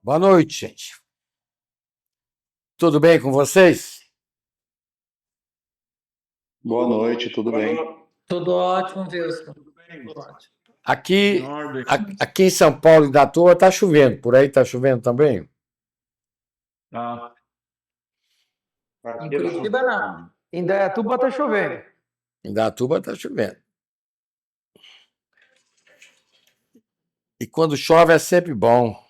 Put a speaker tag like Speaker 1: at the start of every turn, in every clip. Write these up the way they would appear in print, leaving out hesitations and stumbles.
Speaker 1: Boa noite, gente. Tudo bem com vocês?
Speaker 2: Boa noite, tudo bem?
Speaker 3: Tudo ótimo, Wilson. Tudo ótimo.
Speaker 1: Aqui,
Speaker 2: Em ordem.
Speaker 1: aqui em São Paulo e da Toa tá chovendo. Por aí tá chovendo também?
Speaker 2: Ah,
Speaker 3: Em Curitiba, não.
Speaker 4: Em Indaiatuba tá chovendo.
Speaker 1: Em Datuba tá chovendo. E quando chove é sempre bom.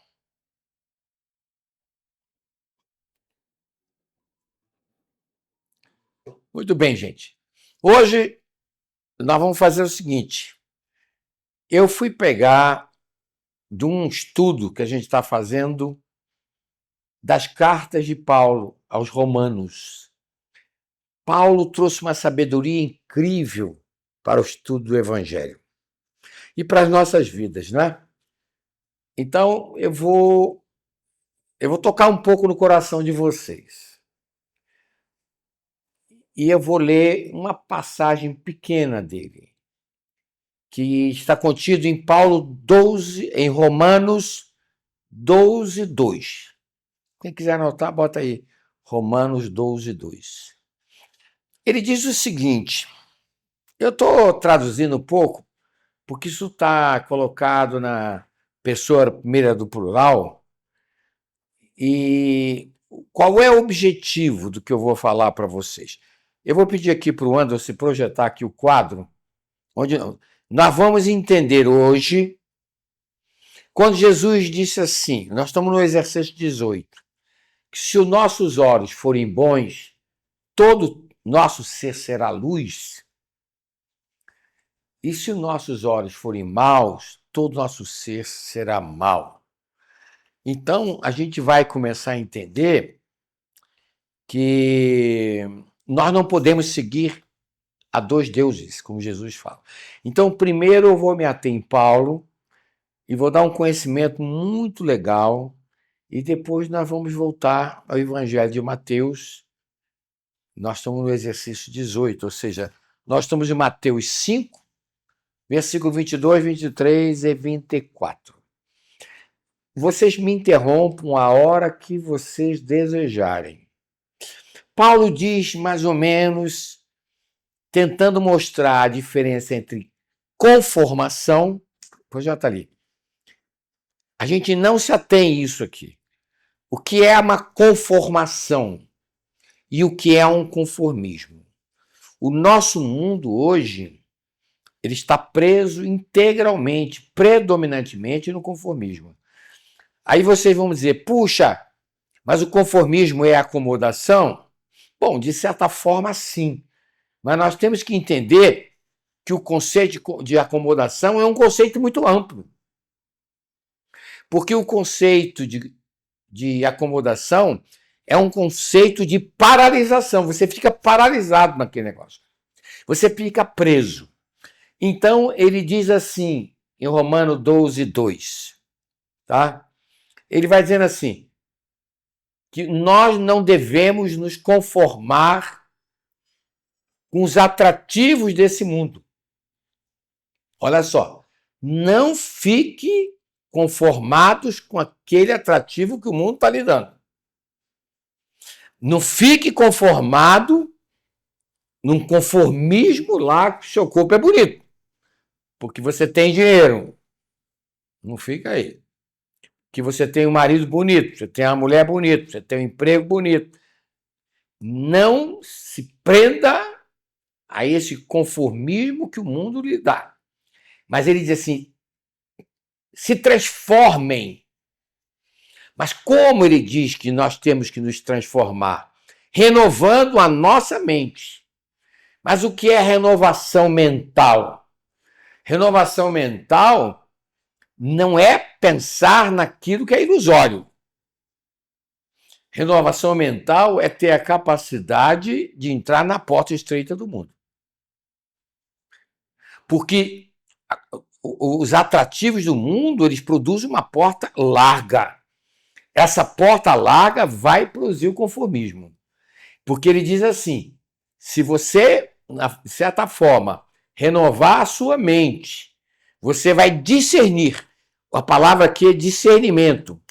Speaker 1: Muito bem, gente. Hoje nós vamos fazer o seguinte. Eu fui pegar de um estudo que a gente está fazendo das cartas de Paulo aos Romanos. Paulo trouxe uma sabedoria incrível para o estudo do Evangelho e para as nossas vidas, né? Então eu vou tocar um pouco no coração de vocês. E eu vou ler uma passagem pequena dele, que está contido em em Romanos 12, 2. Quem quiser anotar, bota aí, Romanos 12, 2. Ele diz o seguinte, eu estou traduzindo um pouco, porque isso está colocado na pessoa primeira do plural, e qual é o objetivo do que eu vou falar para vocês? Eu vou pedir aqui para o Anderson projetar aqui o quadro, onde nós vamos entender hoje, quando Jesus disse assim, nós estamos no exercício 18, que se os nossos olhos forem bons, todo nosso ser será luz, e se os nossos olhos forem maus, todo nosso ser será mau. Então, a gente vai começar a entender que nós não podemos seguir a dois deuses, como Jesus fala. Então, primeiro eu vou me ater em Paulo e vou dar um conhecimento muito legal e depois nós vamos voltar ao Evangelho de Mateus. Nós estamos no exercício 18, ou seja, nós estamos em Mateus 5, versículo 22, 23 e 24. Vocês me interrompam a hora que vocês desejarem. Paulo diz mais ou menos, tentando mostrar a diferença entre conformação, pois já está ali. A gente não se atém a isso aqui. O que é uma conformação e o que é um conformismo? O nosso mundo hoje, ele está preso integralmente, predominantemente no conformismo. Aí vocês vão dizer, puxa, mas o conformismo é acomodação? Bom, de certa forma, sim. Mas nós temos que entender que o conceito de acomodação é um conceito muito amplo. Porque o conceito de acomodação é um conceito de paralisação. Você fica paralisado naquele negócio. Você fica preso. Então, ele diz assim, em Romano 12, 2, tá? Ele vai dizendo assim, que nós não devemos nos conformar com os atrativos desse mundo. Olha só, não fique conformados com aquele atrativo que o mundo está lhe dando. Não fique conformado num conformismo lá que o seu corpo é bonito, porque você tem dinheiro. Não fica aí. Que você tem um marido bonito, você tem uma mulher bonita, você tem um emprego bonito. Não se prenda a esse conformismo que o mundo lhe dá. Mas ele diz assim, se transformem. Mas como ele diz que nós temos que nos transformar? Renovando a nossa mente. Mas o que é renovação mental? Renovação mental não é pensar naquilo que é ilusório. Renovação mental é ter a capacidade de entrar na porta estreita do mundo. Porque os atrativos do mundo, eles produzem uma porta larga. Essa porta larga vai produzir o conformismo. Porque ele diz assim, se você, de certa forma, renovar a sua mente, você vai discernir. A palavra aqui é discernimento.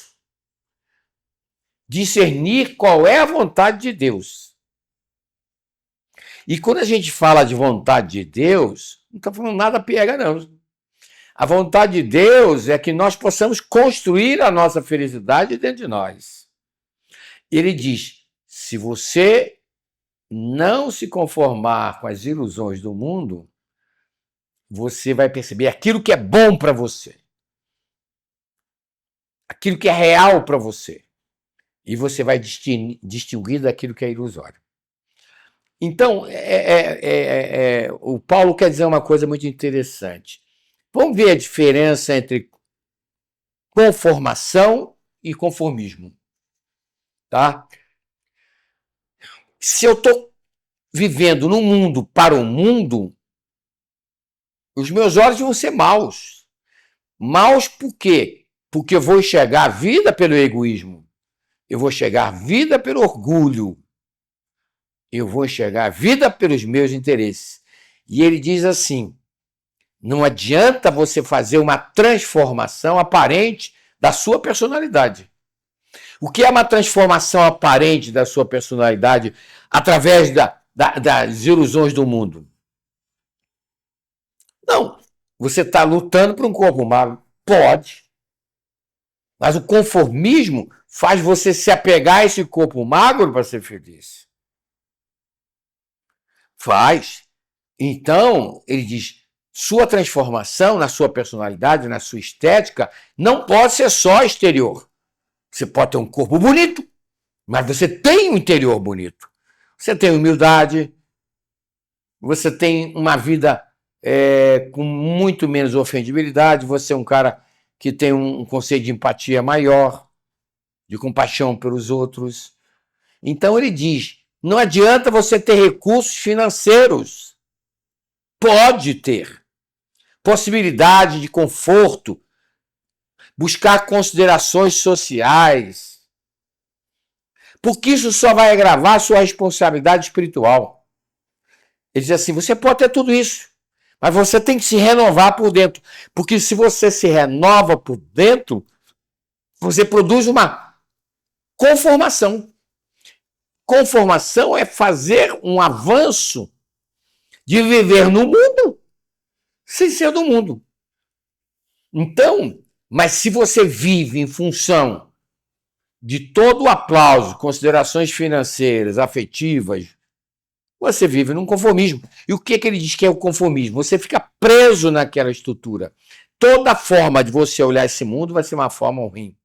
Speaker 1: discernir qual é a vontade de Deus. E quando a gente fala de vontade de Deus, não está falando nada pega, não. A vontade de Deus é que nós possamos construir a nossa felicidade dentro de nós. Ele diz, se você não se conformar com as ilusões do mundo, você vai perceber aquilo que é bom para você. Aquilo que é real para você. E você vai distinguir daquilo que é ilusório. Então, o Paulo quer dizer uma coisa muito interessante. Vamos ver a diferença entre conformação e conformismo. Tá? Se eu estou vivendo no mundo para o mundo, os meus olhos vão ser maus. Maus por quê? Porque eu vou enxergar a vida pelo egoísmo. Eu vou enxergar a vida pelo orgulho. Eu vou enxergar a vida pelos meus interesses. E ele diz assim, não adianta você fazer uma transformação aparente da sua personalidade. O que é uma transformação aparente da sua personalidade através das ilusões do mundo? Não. Você está lutando por um corpo magro? Pode. Mas o conformismo faz você se apegar a esse corpo magro para ser feliz. Faz. Então, ele diz, sua transformação na sua personalidade, na sua estética, não pode ser só exterior. Você pode ter um corpo bonito, mas você tem um interior bonito. Você tem humildade, você tem uma vida com muito menos ofendibilidade, você é um cara que tem um conceito de empatia maior, de compaixão pelos outros. Então ele diz, não adianta você ter recursos financeiros. Pode ter. Possibilidade de conforto, buscar considerações sociais, porque isso só vai agravar a sua responsabilidade espiritual. Ele diz assim, você pode ter tudo isso, mas você tem que se renovar por dentro, porque se você se renova por dentro, você produz uma conformação. Conformação é fazer um avanço de viver no mundo sem ser do mundo. Então, mas se você vive em função de todo o aplauso, considerações financeiras, afetivas, você vive num conformismo. E o que ele diz que é o conformismo? Você fica preso naquela estrutura. Toda forma de você olhar esse mundo vai ser uma forma ruim.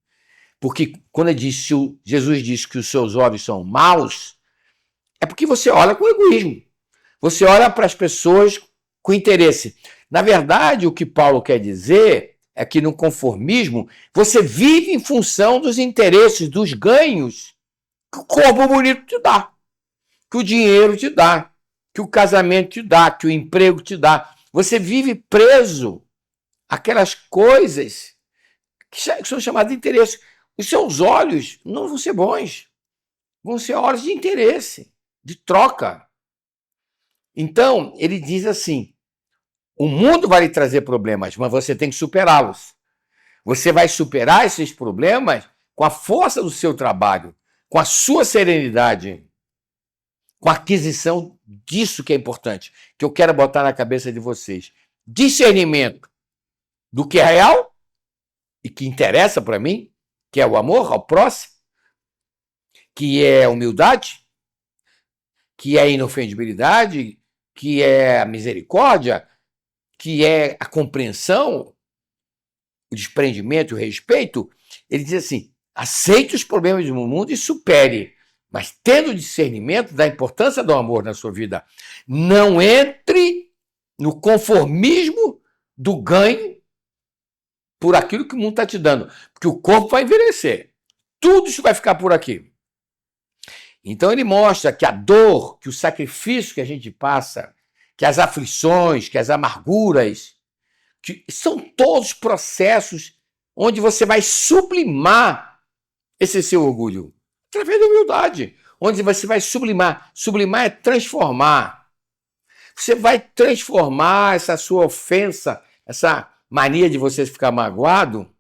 Speaker 1: Porque quando Jesus diz que os seus olhos são maus, é porque você olha com egoísmo. Você olha para as pessoas com interesse. Na verdade, o que Paulo quer dizer é que no conformismo você vive em função dos interesses, dos ganhos que o corpo bonito te dá, que o dinheiro te dá, que o casamento te dá, que o emprego te dá. Você vive preso àquelas coisas que são chamadas de interesse. Os seus olhos não vão ser bons, vão ser olhos de interesse, de troca. Então, ele diz assim, o mundo vai lhe trazer problemas, mas você tem que superá-los. Você vai superar esses problemas com a força do seu trabalho, com a sua serenidade, com a aquisição disso que é importante, que eu quero botar na cabeça de vocês. Discernimento do que é real e que interessa para mim, que é o amor ao próximo, que é a humildade, que é a inofendibilidade, que é a misericórdia, que é a compreensão, o desprendimento, o respeito. Ele diz assim, aceite os problemas do mundo e supere, mas tendo discernimento da importância do amor na sua vida. Não entre no conformismo do ganho por aquilo que o mundo está te dando, porque o corpo vai envelhecer. Tudo isso vai ficar por aqui. Então ele mostra que a dor, que o sacrifício que a gente passa, que as aflições, que as amarguras, que são todos processos onde você vai sublimar esse seu orgulho, através da humildade, onde você vai sublimar. Sublimar é transformar. Você vai transformar essa sua ofensa, essa mania de você ficar magoado,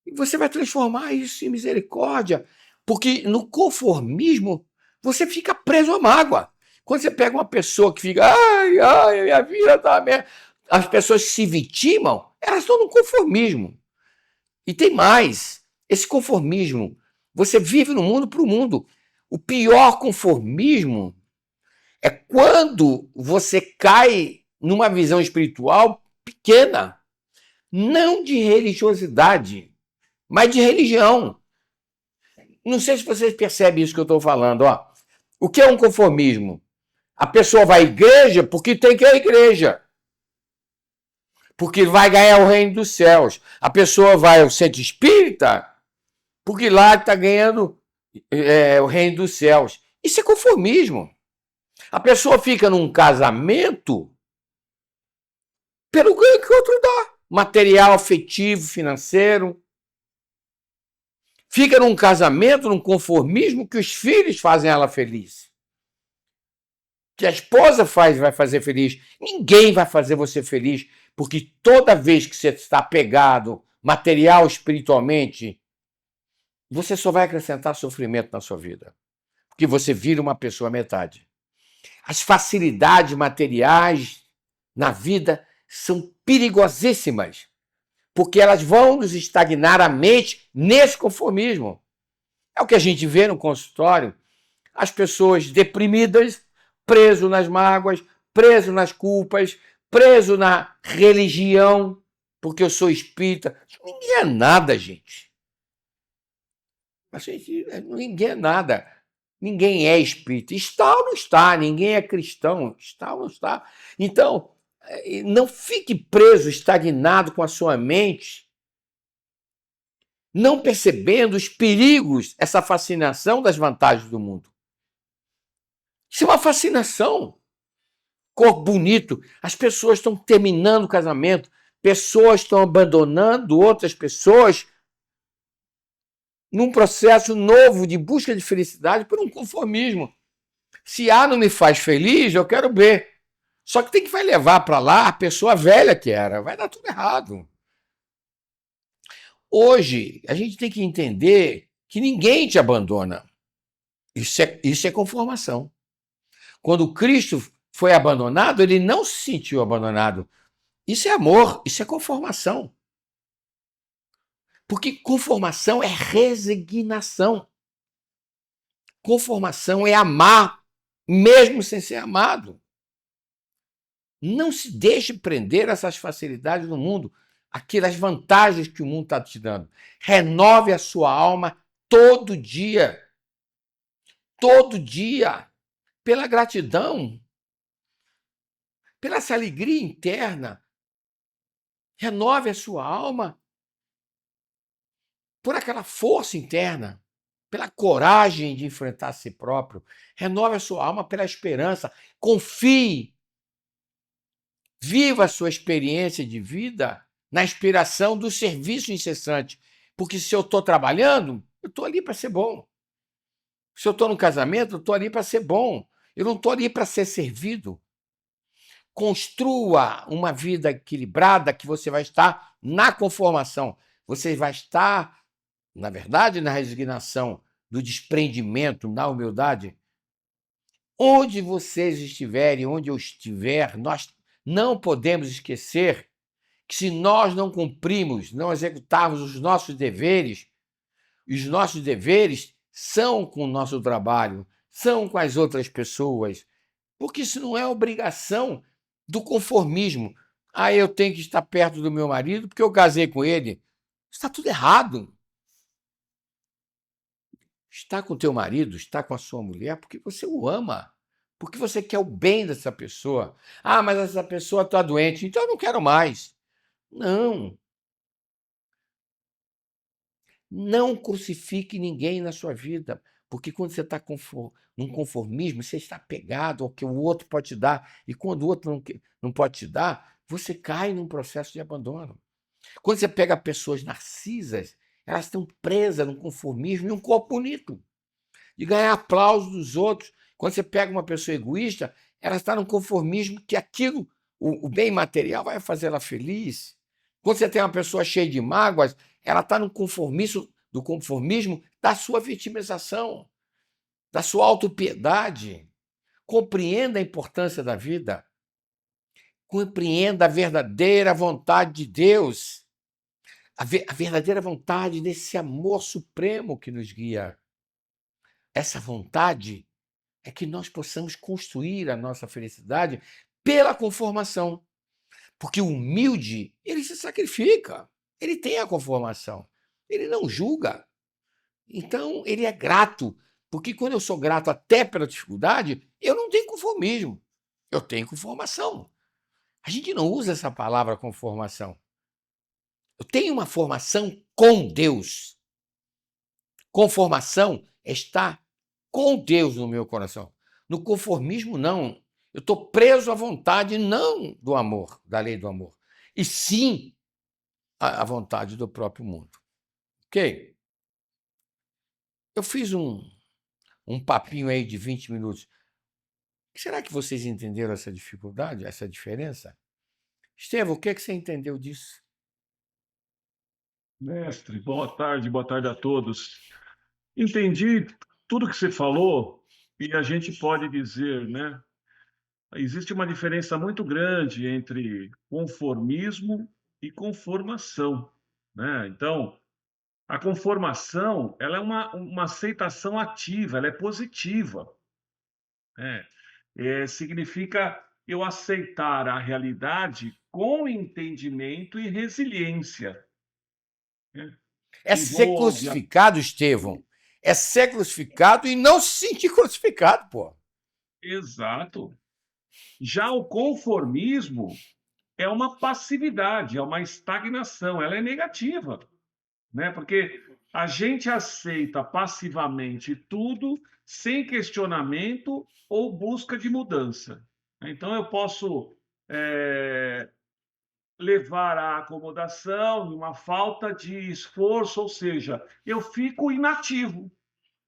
Speaker 1: e Você vai transformar isso em misericórdia, porque no conformismo você fica preso à mágoa. Quando você pega uma pessoa que fica, ai, ai, minha vida tá merda, as pessoas que se vitimam, elas estão no conformismo. E tem mais, esse conformismo, você vive no mundo para o mundo. O pior conformismo é quando você cai numa visão espiritual pequena, não de religiosidade, mas de religião. Não sei se vocês percebem isso que eu estou falando. Ó. O que é um conformismo? A pessoa vai à igreja porque tem que ir à igreja. Porque vai ganhar o reino dos céus. A pessoa vai ao centro espírita porque lá está ganhando o reino dos céus. Isso é conformismo. A pessoa fica num casamento pelo ganho que o outro dá. Material, afetivo, financeiro. Fica num casamento, num conformismo que os filhos fazem ela feliz. Que a esposa vai fazer feliz. Ninguém vai fazer você feliz, porque toda vez que você está pegado material, espiritualmente, você só vai acrescentar sofrimento na sua vida. Porque você vira uma pessoa metade. As facilidades materiais na vida são perigosíssimas, porque elas vão nos estagnar a mente nesse conformismo. É o que a gente vê no consultório, as pessoas deprimidas, preso nas mágoas, preso nas culpas, preso na religião, porque eu sou espírita. Ninguém é nada, gente. Ninguém é nada. Ninguém é espírita. Está ou não está? Ninguém é cristão. Está ou não está? Então, não fique preso, estagnado com a sua mente, não percebendo os perigos, essa fascinação das vantagens do mundo. Isso é uma fascinação. Corpo bonito. As pessoas estão terminando o casamento, pessoas estão abandonando outras pessoas num processo novo de busca de felicidade por um conformismo. Se A não me faz feliz, eu quero B. Só que tem que vai levar para lá a pessoa velha que era. Vai dar tudo errado. Hoje, a gente tem que entender que ninguém te abandona. Isso é conformação. Quando Cristo foi abandonado, ele não se sentiu abandonado. Isso é amor, isso é conformação. Porque conformação é resignação. Conformação é amar, mesmo sem ser amado. Não se deixe prender essas facilidades do mundo, aquelas vantagens que o mundo está te dando. Renove a sua alma todo dia. Todo dia. Pela gratidão. Pela essa alegria interna. Renove a sua alma por aquela força interna, pela coragem de enfrentar a si próprio. Renove a sua alma pela esperança. Confie. Viva a sua experiência de vida na inspiração do serviço incessante. Porque se eu estou trabalhando, eu estou ali para ser bom. Se eu estou no casamento, eu estou ali para ser bom. Eu não estou ali para ser servido. Construa uma vida equilibrada que você vai estar na conformação. Você vai estar, na verdade, na resignação, do desprendimento, na humildade. Onde vocês estiverem, onde eu estiver, nós não podemos esquecer que se nós não cumprimos, não executarmos os nossos deveres são com o nosso trabalho, são com as outras pessoas, porque isso não é obrigação do conformismo. Ah, eu tenho que estar perto do meu marido porque eu casei com ele. Está tudo errado. Está com o teu marido, está com a sua mulher porque você o ama, porque você quer o bem dessa pessoa. Ah, mas essa pessoa está doente, então eu não quero mais. Não. Não crucifique ninguém na sua vida, porque quando você está num conformismo, você está pegado ao que o outro pode te dar, e quando o outro não pode te dar, você cai num processo de abandono. Quando você pega pessoas narcisas, elas estão presas num conformismo e um corpo bonito, de ganhar aplauso dos outros. Quando você pega uma pessoa egoísta, ela está num conformismo que aquilo, o bem material, vai fazer ela feliz. Quando você tem uma pessoa cheia de mágoas, ela está no conformismo, do conformismo da sua vitimização, da sua autopiedade. Compreenda a importância da vida. Compreenda a verdadeira vontade de Deus, a verdadeira vontade desse amor supremo que nos guia. Essa vontade é que nós possamos construir a nossa felicidade pela conformação. Porque o humilde, ele se sacrifica, ele tem a conformação, ele não julga. Então, ele é grato, porque quando eu sou grato até pela dificuldade, eu não tenho conformismo, eu tenho conformação. A gente não usa essa palavra conformação. Eu tenho uma formação com Deus. Conformação é estar com Deus no meu coração. No conformismo, não. Eu estou preso à vontade não do amor, da lei do amor, e sim à vontade do próprio mundo. Ok? Eu fiz um papinho aí de 20 minutos. Será que vocês entenderam essa dificuldade, essa diferença? Estevão, o que você entendeu disso?
Speaker 5: Mestre, boa tarde a todos. Entendi tudo que você falou e a gente pode dizer, né? Existe uma diferença muito grande entre conformismo e conformação, né? Então, a conformação, ela é uma aceitação ativa, ela é positiva, né? Significa eu aceitar a realidade com entendimento e resiliência, né?
Speaker 1: É ser
Speaker 5: Envolve
Speaker 1: crucificado, Estevão. É ser crucificado e não se sentir crucificado, pô.
Speaker 5: Exato. Já o conformismo é uma passividade, é uma estagnação, ela é negativa, né? Porque a gente aceita passivamente tudo sem questionamento ou busca de mudança. Então eu posso levar à acomodação, uma falta de esforço, ou seja, eu fico inativo.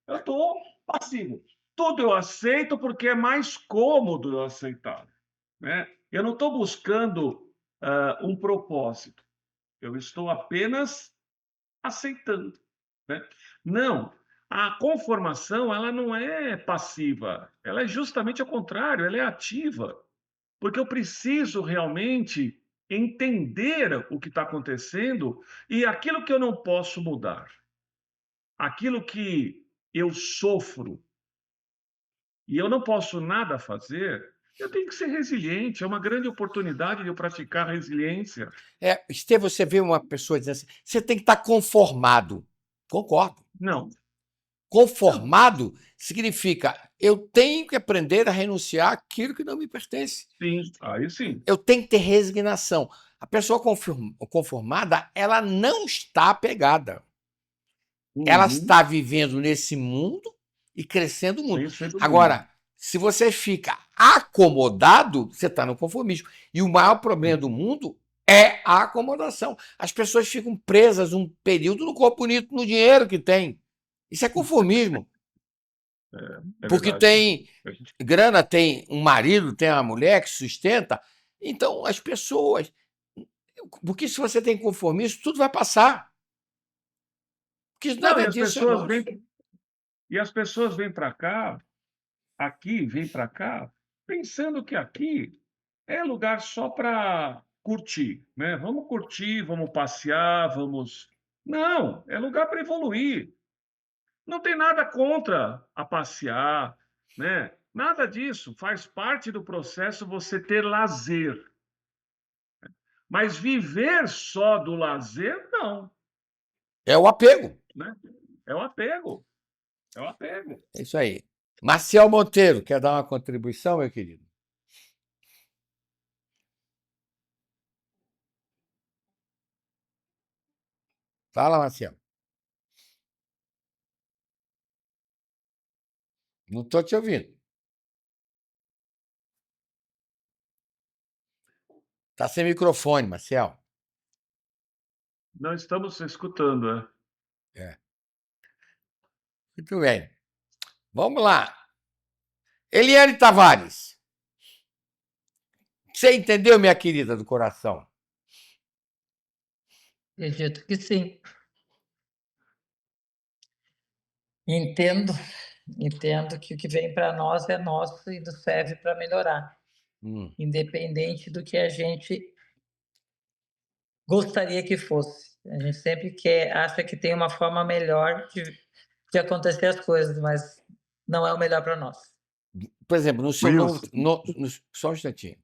Speaker 5: Eu estou passivo. Tudo eu aceito porque é mais cômodo eu aceitar, né? Eu não estou buscando um propósito. Eu estou apenas aceitando, né? Não, a conformação ela não é passiva. Ela é justamente ao contrário. Ela é ativa, porque eu preciso realmente entender o que está acontecendo e aquilo que eu não posso mudar, aquilo que eu sofro e eu não posso nada fazer, eu tenho que ser resiliente. É uma grande oportunidade de eu praticar resiliência.
Speaker 1: Estevão, você vê uma pessoa dizendo assim, você tem que estar conformado. Concordo.
Speaker 5: Não,
Speaker 1: Conformado significa eu tenho que aprender a renunciar àquilo que não me pertence.
Speaker 5: sim, aí sim.
Speaker 1: Eu tenho que ter resignação. A pessoa conformada, ela não está apegada. Ela
Speaker 5: Uhum.
Speaker 1: está vivendo nesse mundo e crescendo o mundo.
Speaker 5: Sem ser do mundo.
Speaker 1: Agora, se você fica acomodado, você está no conformismo. E o maior problema do mundo é a acomodação. As pessoas ficam presas um período no corpo bonito, no dinheiro que tem. Isso é conformismo.
Speaker 5: É
Speaker 1: Porque
Speaker 5: verdade.
Speaker 1: tem
Speaker 5: A gente-
Speaker 1: grana, tem um marido, tem uma mulher que sustenta. Então, as pessoas. Porque se você tem conformismo, tudo vai passar. Porque
Speaker 5: Não,
Speaker 1: nada disso é nosso.
Speaker 5: e as pessoas vêm para cá, vêm para cá, pensando que aqui é lugar só para curtir, né? Vamos curtir, vamos passear, vamos. Não, é lugar para evoluir. Não tem nada contra a passear, né? Nada disso. Faz parte do processo você ter lazer. Mas viver só do lazer, não,
Speaker 1: É o apego.
Speaker 5: né? É o apego. É o apego.
Speaker 1: É isso aí. Marcial Monteiro, quer dar uma contribuição, meu querido? Fala, Marcial. Não estou te ouvindo. Está sem microfone, Marcial.
Speaker 5: Não estamos escutando, né?
Speaker 1: É. Muito bem. Vamos lá. Eliane Tavares. Você entendeu, minha querida do coração?
Speaker 3: Acredito que sim. Entendo, entendo que o que vem para nós é nosso e nos serve para melhorar,
Speaker 1: Hum.
Speaker 3: independente do que a gente gostaria que fosse. A gente sempre acha que tem uma forma melhor de acontecer as coisas, mas não é o melhor para nós.
Speaker 1: Por exemplo, no seu
Speaker 2: Wilson,
Speaker 1: só um instantinho.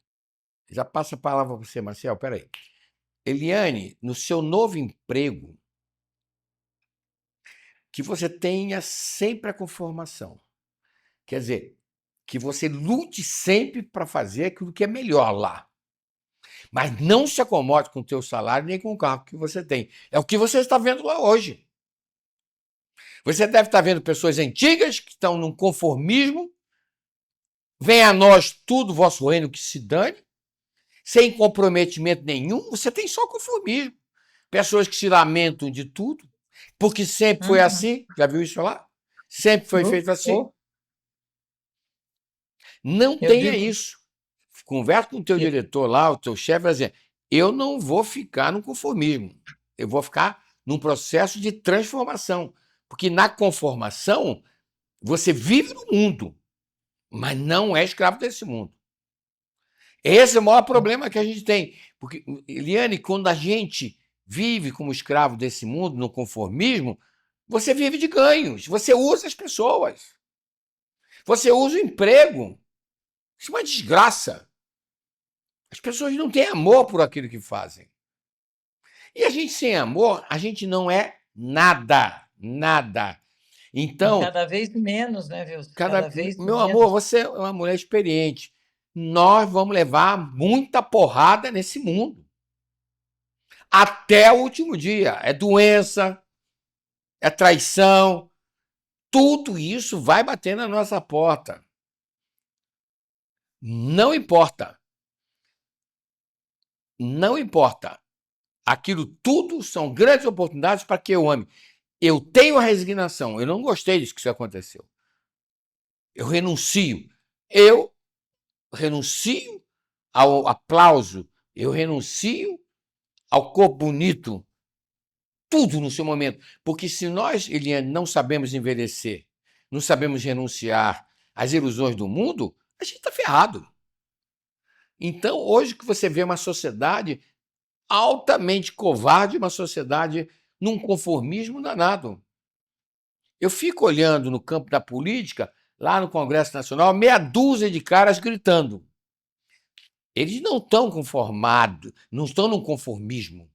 Speaker 1: Já passa a palavra para você, Marcel, peraí. Eliane, no seu novo emprego, que você tenha sempre a conformação. Quer dizer, que você lute sempre para fazer aquilo que é melhor lá. Mas não se acomode com o teu salário nem com o carro que você tem. É o que você está vendo lá hoje. Você deve estar vendo pessoas antigas que estão num conformismo. Venha a nós tudo, vosso reino que se dane. Sem comprometimento nenhum, você tem só conformismo. Pessoas que se lamentam de tudo, porque sempre foi assim. Já viu isso lá? Sempre foi feito assim. Não tenha isso. Conversa com o teu diretor lá, o teu chefe, vai dizer, eu não vou ficar no conformismo. Eu vou ficar num processo de transformação. Porque na conformação, você vive no mundo, mas não é escravo desse mundo. Esse é o maior problema que a gente tem. Porque, Eliane, quando a gente vive como escravo desse mundo, no conformismo, você vive de ganhos, você usa as pessoas, você usa o emprego. Isso é uma desgraça. As pessoas não têm amor por aquilo que fazem. E a gente sem amor, a gente não é nada, nada. Então,
Speaker 3: cada vez menos, né, Wilson? Cada vez
Speaker 1: meu
Speaker 3: menos.
Speaker 1: amor, você é uma mulher experiente. Nós vamos levar muita porrada nesse mundo. Até o último dia. É doença, é traição. Tudo isso vai bater na nossa porta. Não importa. Não importa. Aquilo tudo são grandes oportunidades para que eu ame. Eu tenho a resignação. Eu não gostei disso que isso aconteceu. Eu renuncio. Eu renuncio ao aplauso. Eu renuncio ao corpo bonito. Tudo no seu momento. Porque se nós, Eliane, não sabemos envelhecer, não sabemos renunciar às ilusões do mundo, a gente está ferrado. Então, hoje que você vê uma sociedade altamente covarde, uma sociedade num conformismo danado. Eu fico olhando no campo da política, lá no Congresso Nacional, meia dúzia de caras gritando. Eles não estão conformados, não estão num conformismo.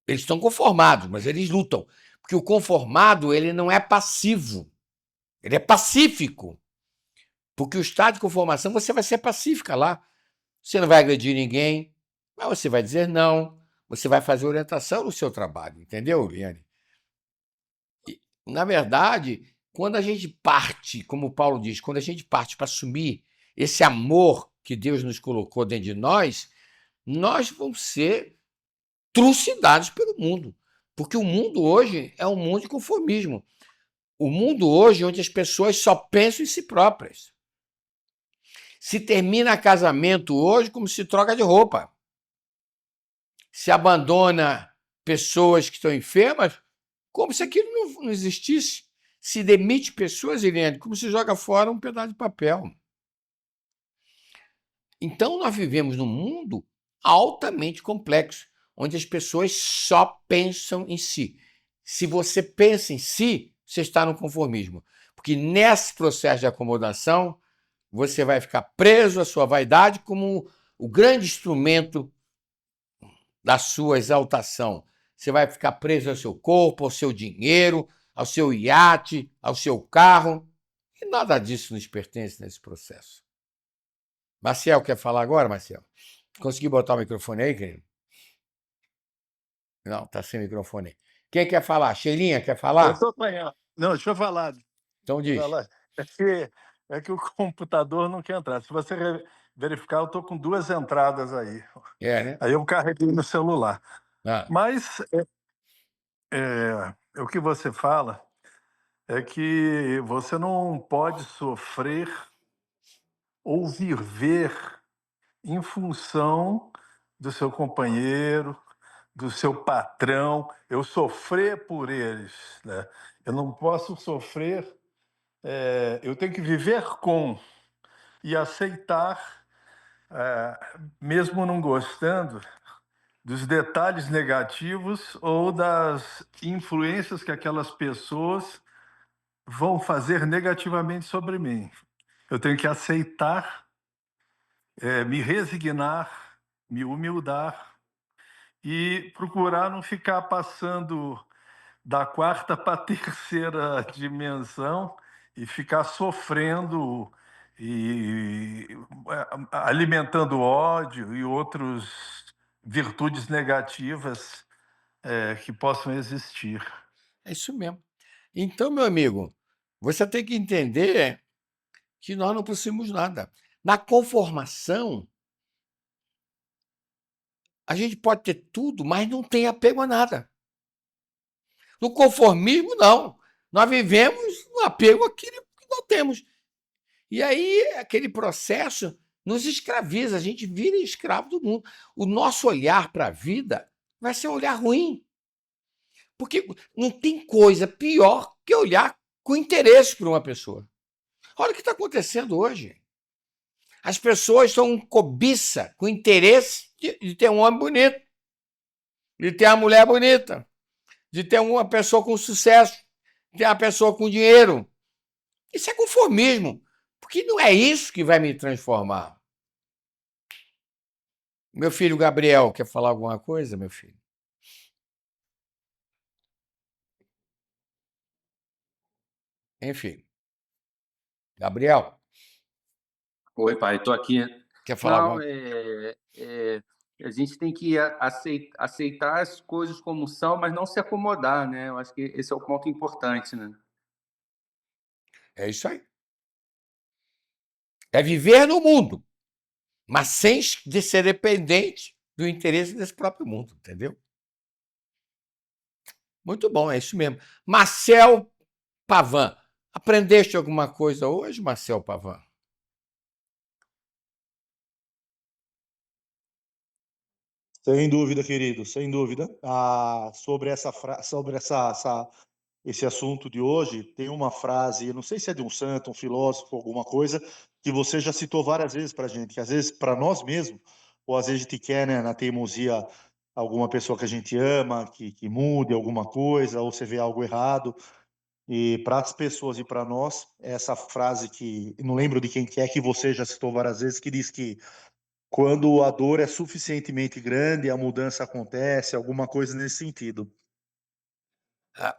Speaker 1: Eles estão conformados, mas eles lutam. Porque o conformado, ele não é passivo. Ele é pacífico. Porque o estado de conformação, você vai ser pacífica lá. Você não vai agredir ninguém, mas você vai dizer não. Você vai fazer orientação no seu trabalho. Entendeu, Liane? Na verdade, quando a gente parte, como o Paulo diz, quando a gente parte para assumir esse amor que Deus nos colocou dentro de nós vamos ser trucidados pelo mundo. Porque o mundo hoje é um mundo de conformismo. O mundo hoje onde as pessoas só pensam em si próprias. Se termina casamento hoje como se troca de roupa. Se abandona pessoas que estão enfermas como se aquilo não existisse. Se demite pessoas, Eliane, como se joga fora um pedaço de papel. Então, nós vivemos num mundo altamente complexo, onde as pessoas só pensam em si. Se você pensa em si, você está no conformismo. Porque nesse processo de acomodação, você vai ficar preso à sua vaidade como o grande instrumento da sua exaltação. Você vai ficar preso ao seu corpo, ao seu dinheiro, ao seu iate, ao seu carro. E nada disso nos pertence nesse processo. Marcel, quer falar agora, Marcel? Consegui botar o microfone aí, querido? Não, tá sem microfone. Quem quer falar? Sheilinha, quer falar?
Speaker 6: Eu estou apanhando. Não, deixa eu falar.
Speaker 1: Então diz.
Speaker 6: É que o computador não quer entrar. Se você verificar, eu estou com 2 entradas aí.
Speaker 1: É, né?
Speaker 6: Aí eu carreguei no celular.
Speaker 1: Ah,
Speaker 6: Mas o que você fala é que você não pode sofrer ou viver em função do seu companheiro, do seu patrão, eu sofrer por eles, né? Eu não posso sofrer, eu tenho que viver com e aceitar, mesmo não gostando, dos detalhes negativos ou das influências que aquelas pessoas vão fazer negativamente sobre mim. Eu tenho que aceitar, me resignar, me humildar e procurar não ficar passando da quarta para a terceira dimensão e ficar sofrendo e alimentando ódio e outras virtudes negativas que possam existir.
Speaker 1: É isso mesmo. Então, meu amigo, você tem que entender que nós não possuímos nada. Na conformação, a gente pode ter tudo, mas não tem apego a nada. No conformismo, não. Nós vivemos no apego àquilo que nós temos. E aí, aquele processo nos escraviza, a gente vira escravo do mundo. O nosso olhar para a vida vai ser um olhar ruim. Porque não tem coisa pior que olhar com interesse para uma pessoa. Olha o que está acontecendo hoje. As pessoas estão com cobiça, com interesse de ter um homem bonito, de ter uma mulher bonita, de ter uma pessoa com sucesso, de ter uma pessoa com dinheiro. Isso é conformismo, porque não é isso que vai me transformar. Meu filho Gabriel, quer falar alguma coisa, meu filho? Enfim. Gabriel,
Speaker 7: Oi, pai, estou aqui.
Speaker 1: quer falar
Speaker 7: Não,
Speaker 1: alguma
Speaker 7: a gente tem que aceitar as coisas como são, mas não se acomodar, né? Eu acho que esse é o ponto importante, né?
Speaker 1: É isso aí. É viver no mundo, mas sem ser dependente do interesse desse próprio mundo, entendeu? Muito bom, é isso mesmo. Marcel Pavan. Aprendeste alguma coisa hoje, Marcel Pavan?
Speaker 2: Sem dúvida, querido, sem dúvida. Sobre esse assunto de hoje, tem uma frase, eu não sei se é de um santo, um filósofo, alguma coisa, que você já citou várias vezes para a gente, que às vezes para nós mesmos, ou às vezes a gente quer, né, na teimosia, alguma pessoa que a gente ama, que mude alguma coisa, ou você vê algo errado. E para as pessoas e para nós, essa frase que não lembro de quem que é, que você já citou várias vezes, que diz que quando a dor é suficientemente grande, a mudança acontece, alguma coisa nesse sentido.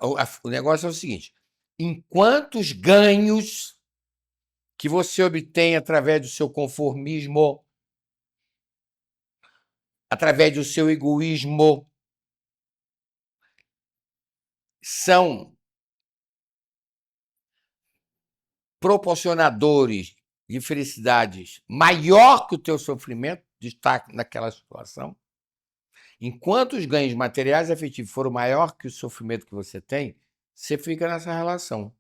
Speaker 1: O negócio é o seguinte: enquanto os ganhos que você obtém através do seu conformismo, através do seu egoísmo, são proporcionadores de felicidades maior que o teu sofrimento de estar naquela situação, enquanto os ganhos materiais e afetivos foram maior que o sofrimento que você tem, você fica nessa relação.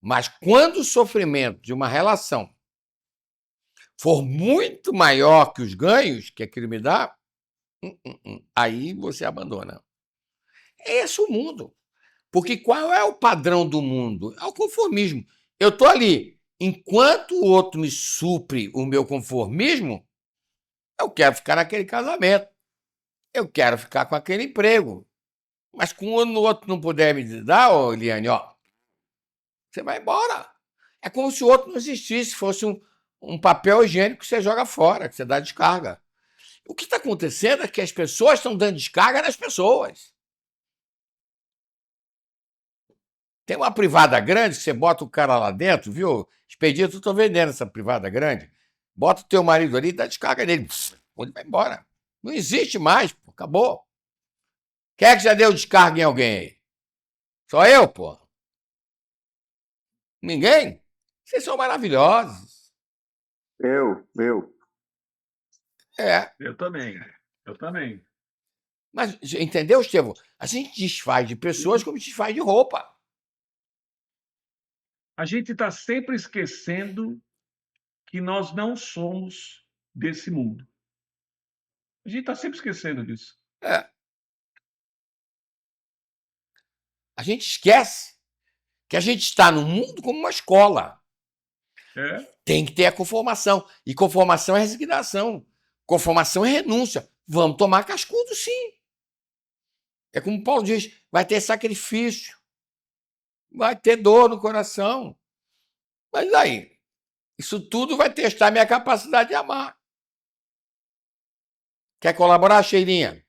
Speaker 1: Mas quando o sofrimento de uma relação for muito maior que os ganhos que aquilo me dá, aí você abandona. É esse o mundo. Porque qual é o padrão do mundo? É o conformismo. Eu estou ali. Enquanto o outro me supre o meu conformismo, eu quero ficar naquele casamento. Eu quero ficar com aquele emprego. Mas quando o outro não puder me dar, ô Eliane, ó, você vai embora. É como se o outro não existisse, fosse um papel higiênico que você joga fora, que você dá descarga. O que está acontecendo é que as pessoas estão dando descarga nas pessoas. Tem uma privada grande que você bota o cara lá dentro, viu? Expedito, eu estou vendendo essa privada grande. Bota o teu marido ali e dá descarga nele. Ele vai embora. Não existe mais, pô. Acabou. Quem é que já deu descarga em alguém aí? Só eu, pô. Ninguém? Vocês são maravilhosos.
Speaker 7: Eu.
Speaker 1: É.
Speaker 5: Eu também. Eu também.
Speaker 1: Mas, entendeu, Estevão? A gente desfaz de pessoas como desfaz de roupa.
Speaker 5: A gente está sempre esquecendo que nós não somos desse mundo. A gente está sempre esquecendo disso.
Speaker 1: É. A gente esquece que a gente está no mundo como uma escola.
Speaker 5: É?
Speaker 1: Tem que ter a conformação. E conformação é resignação. Conformação é renúncia. Vamos tomar cascudo, sim. É como Paulo diz, vai ter sacrifício. Vai ter dor no coração. Mas aí, isso tudo vai testar minha capacidade de amar. Quer colaborar, Cheirinha?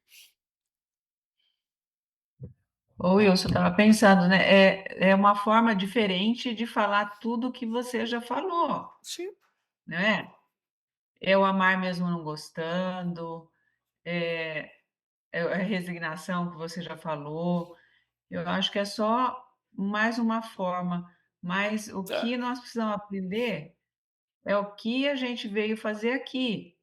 Speaker 3: Ô, Wilson, eu estava pensando, né? É uma forma diferente de falar tudo que você já falou,
Speaker 1: Sim.
Speaker 3: né? É o amar mesmo não gostando, é, é a resignação que você já falou. Eu acho que é só mais uma forma, mas o que nós precisamos aprender é o que a gente veio fazer aqui,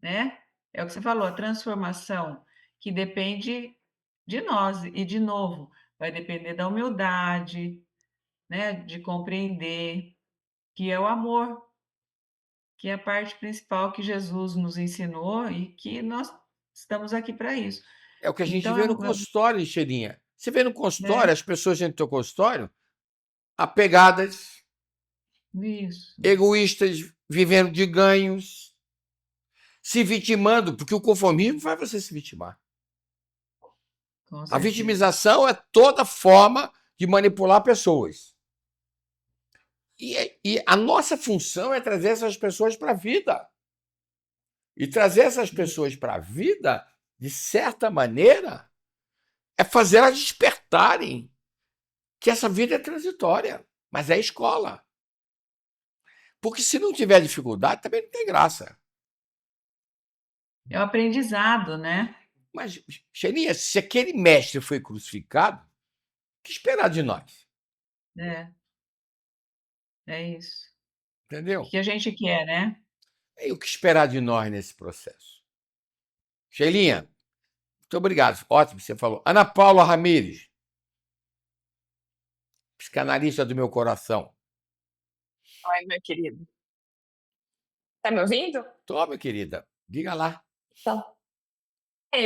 Speaker 3: né? É o que você falou, a transformação que depende de nós e, de novo, vai depender da humildade, né? De compreender que é o amor, que é a parte principal que Jesus nos ensinou e que nós estamos aqui para isso.
Speaker 1: É o que a gente
Speaker 3: Então,
Speaker 1: vê no consultório, Cheirinha. Você vê no consultório, as pessoas dentro do teu consultório, apegadas,
Speaker 3: isso,
Speaker 1: egoístas, vivendo de ganhos, se vitimando, porque o conformismo faz você se vitimar.
Speaker 3: com
Speaker 1: A
Speaker 3: certeza.
Speaker 1: vitimização é toda forma de manipular pessoas. E a nossa função é trazer essas pessoas para a vida. E trazer essas pessoas para a vida, de certa maneira, é fazer elas despertarem que essa vida é transitória, mas é escola. Porque se não tiver dificuldade, também não tem graça.
Speaker 3: É o aprendizado, né?
Speaker 1: Mas, Xenia, se aquele mestre foi crucificado, o que esperar de nós?
Speaker 3: É isso.
Speaker 1: Entendeu?
Speaker 3: O que a gente quer, né?
Speaker 1: E o que esperar de nós nesse processo? Sheilinha, muito obrigado. Ótimo, você falou. Ana Paula Ramires, psicanalista do meu coração.
Speaker 8: Oi, meu querido. Tá me ouvindo?
Speaker 1: Tô, minha querida. Diga lá.
Speaker 8: Então,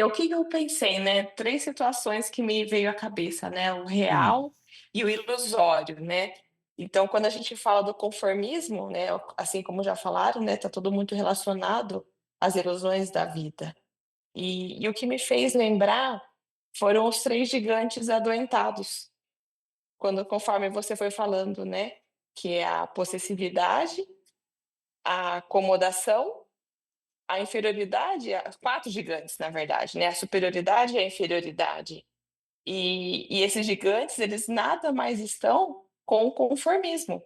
Speaker 8: o que eu pensei, né? 3 situações que me veio à cabeça, né? O real e o ilusório, né? Então, quando a gente fala do conformismo, né? Assim como já falaram, né? Tá tudo muito relacionado às ilusões da vida. E o que me fez lembrar foram os 3 gigantes adoentados, conforme você foi falando, né? Que é a possessividade, a acomodação, a inferioridade, as 4 gigantes, na verdade, né, a superioridade e a inferioridade. E esses gigantes, eles nada mais estão com o conformismo,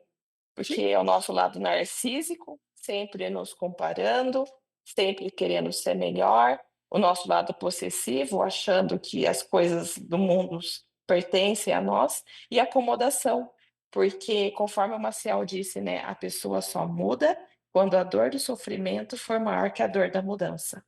Speaker 8: porque é o nosso lado narcísico, sempre nos comparando, sempre querendo ser melhor, o nosso lado possessivo, achando que as coisas do mundo pertencem a nós, e a acomodação, porque conforme o Maciel disse, né, a pessoa só muda quando a dor do sofrimento for maior que a dor da mudança.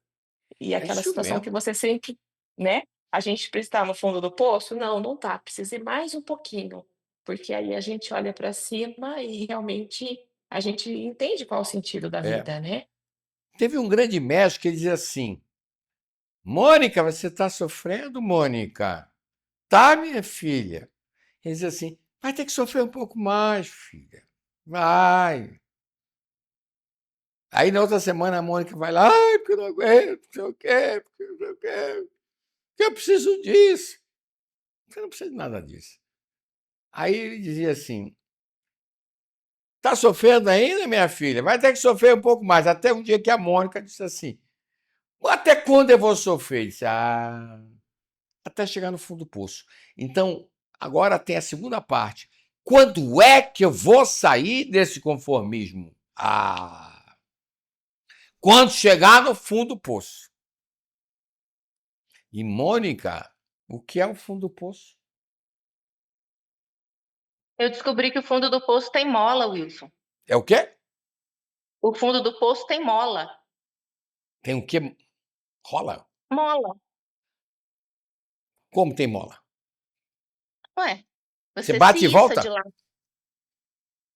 Speaker 8: E aquela
Speaker 1: isso
Speaker 8: situação
Speaker 1: mesmo.
Speaker 8: que você sempre, né, a gente está no fundo do poço? Não, não tá, precisa ir mais um pouquinho, porque aí a gente olha para cima e realmente a gente entende qual é o sentido da vida, né.
Speaker 1: Teve um grande mestre que dizia assim: Mônica, você está sofrendo, Mônica? Tá, minha filha? Ele dizia assim: vai ter que sofrer um pouco mais, filha. Vai. Aí na outra semana a Mônica vai lá, ai, porque eu não aguento, não sei o quê, porque não sei o quê, porque eu preciso disso. Você não precisa de nada disso. Aí ele dizia assim: tá sofrendo ainda, minha filha? Vai ter que sofrer um pouco mais. Até um dia que a Mônica disse assim: até quando eu vou sofrer? Ele disse: até chegar no fundo do poço. Então, agora tem a segunda parte. Quando é que eu vou sair desse conformismo? Quando chegar no fundo do poço. E, Mônica, o que é o fundo do poço?
Speaker 9: Eu descobri que o fundo do poço tem mola, Wilson.
Speaker 1: É o quê?
Speaker 9: O fundo do poço tem mola.
Speaker 1: Tem o quê? Rola?
Speaker 9: Mola.
Speaker 1: Como tem mola?
Speaker 9: Ué,
Speaker 1: Você
Speaker 9: você
Speaker 1: bate
Speaker 9: se
Speaker 1: e
Speaker 9: issa
Speaker 1: volta?
Speaker 9: de lá.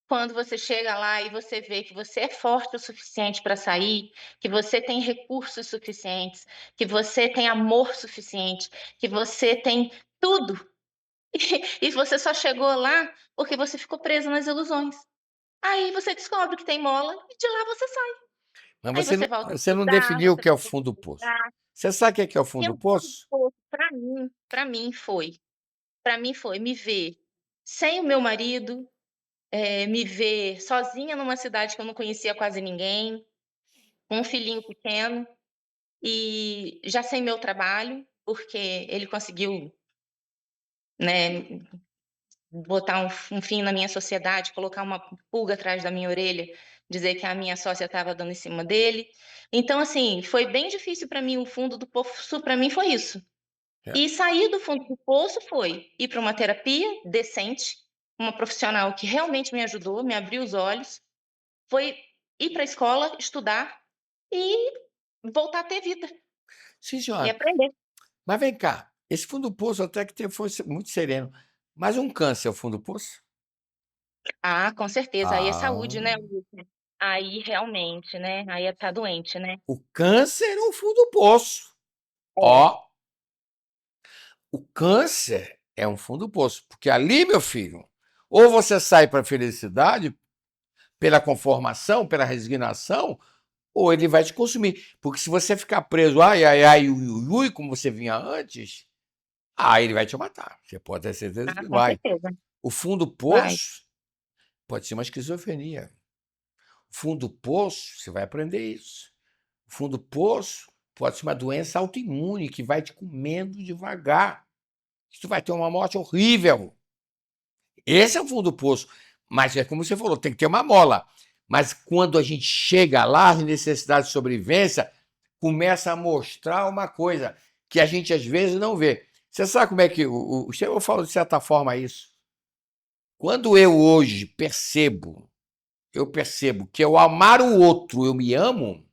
Speaker 9: Quando você chega lá e você vê que você é forte o suficiente para sair, que você tem recursos suficientes, que você tem amor suficiente, que você tem tudo e você só chegou lá porque você ficou preso nas ilusões. Aí você descobre que tem mola e de lá você sai.
Speaker 1: Mas
Speaker 9: Aí
Speaker 1: você
Speaker 9: você
Speaker 1: não,
Speaker 9: volta a
Speaker 1: você não
Speaker 9: estudar,
Speaker 1: definiu o
Speaker 9: você
Speaker 1: que é o
Speaker 9: volta a
Speaker 1: fundo do poço.
Speaker 9: estudar.
Speaker 1: Você sabe o que é o
Speaker 9: E
Speaker 1: fundo
Speaker 9: o
Speaker 1: do
Speaker 9: fundo do
Speaker 1: poço?
Speaker 9: poço, para mim foi me ver sem o meu marido, me ver sozinha numa cidade que eu não conhecia quase ninguém, com um filhinho pequeno e já sem meu trabalho, porque ele conseguiu, né, botar um fim na minha sociedade, colocar uma pulga atrás da minha orelha, dizer que a minha sócia estava dando em cima dele. Então, assim, foi bem difícil para mim, o fundo do poço para mim foi isso.
Speaker 1: É.
Speaker 9: E sair do fundo do poço foi ir para uma terapia decente, uma profissional que realmente me ajudou, me abriu os olhos, foi ir para a escola, estudar e voltar a ter vida
Speaker 1: Sim,
Speaker 9: e
Speaker 1: senhora.
Speaker 9: aprender.
Speaker 1: Mas vem cá, esse fundo do poço até que foi muito sereno. Mas um câncer é o fundo do poço?
Speaker 9: Ah, com certeza, aí é
Speaker 1: Ah,
Speaker 9: saúde, né, Wilson? Aí realmente, né, aí é tá doente, né.
Speaker 1: o câncer é o fundo do poço.
Speaker 9: É.
Speaker 1: Ó, o câncer é um fundo do poço. Porque ali, meu filho, ou você sai para a felicidade pela conformação, pela resignação, ou ele vai te consumir. Porque se você ficar preso, ai, ai, ai, ui, ui, ui, como você vinha antes, aí ele vai te matar. Você pode ter certeza
Speaker 9: Ah,
Speaker 1: que
Speaker 9: com
Speaker 1: vai.
Speaker 9: certeza,
Speaker 1: O fundo do
Speaker 9: vai.
Speaker 1: poço pode ser uma esquizofrenia. O fundo do poço, você vai aprender isso. O fundo do poço pode ser uma doença autoimune que vai te comendo devagar. Tu vai ter uma morte horrível. Esse é o fundo do poço. Mas é como você falou, tem que ter uma mola. Mas quando a gente chega lá, as necessidades de sobrevivência começa a mostrar uma coisa que a gente às vezes não vê. Você sabe como é que eu falo de certa forma isso. Quando eu hoje eu percebo que ao amar o outro eu me amo,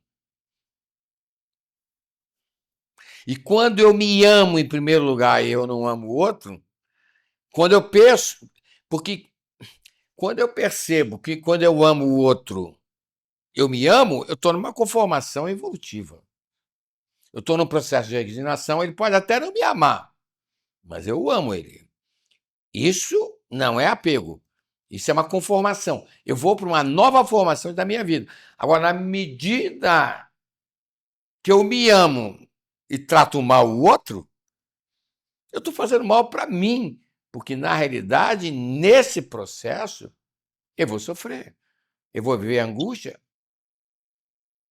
Speaker 1: e quando eu me amo em primeiro lugar e eu não amo o outro, quando eu penso, porque quando eu percebo que quando eu amo o outro eu me amo, eu estou numa conformação evolutiva. Eu estou num processo de resignação, ele pode até não me amar, mas eu amo ele. Isso não é apego. Isso é uma conformação. Eu vou para uma nova formação da minha vida. Agora, na medida que eu me amo e trato mal o outro, eu estou fazendo mal para mim. Porque, na realidade, nesse processo, eu vou sofrer. Eu vou viver angústia.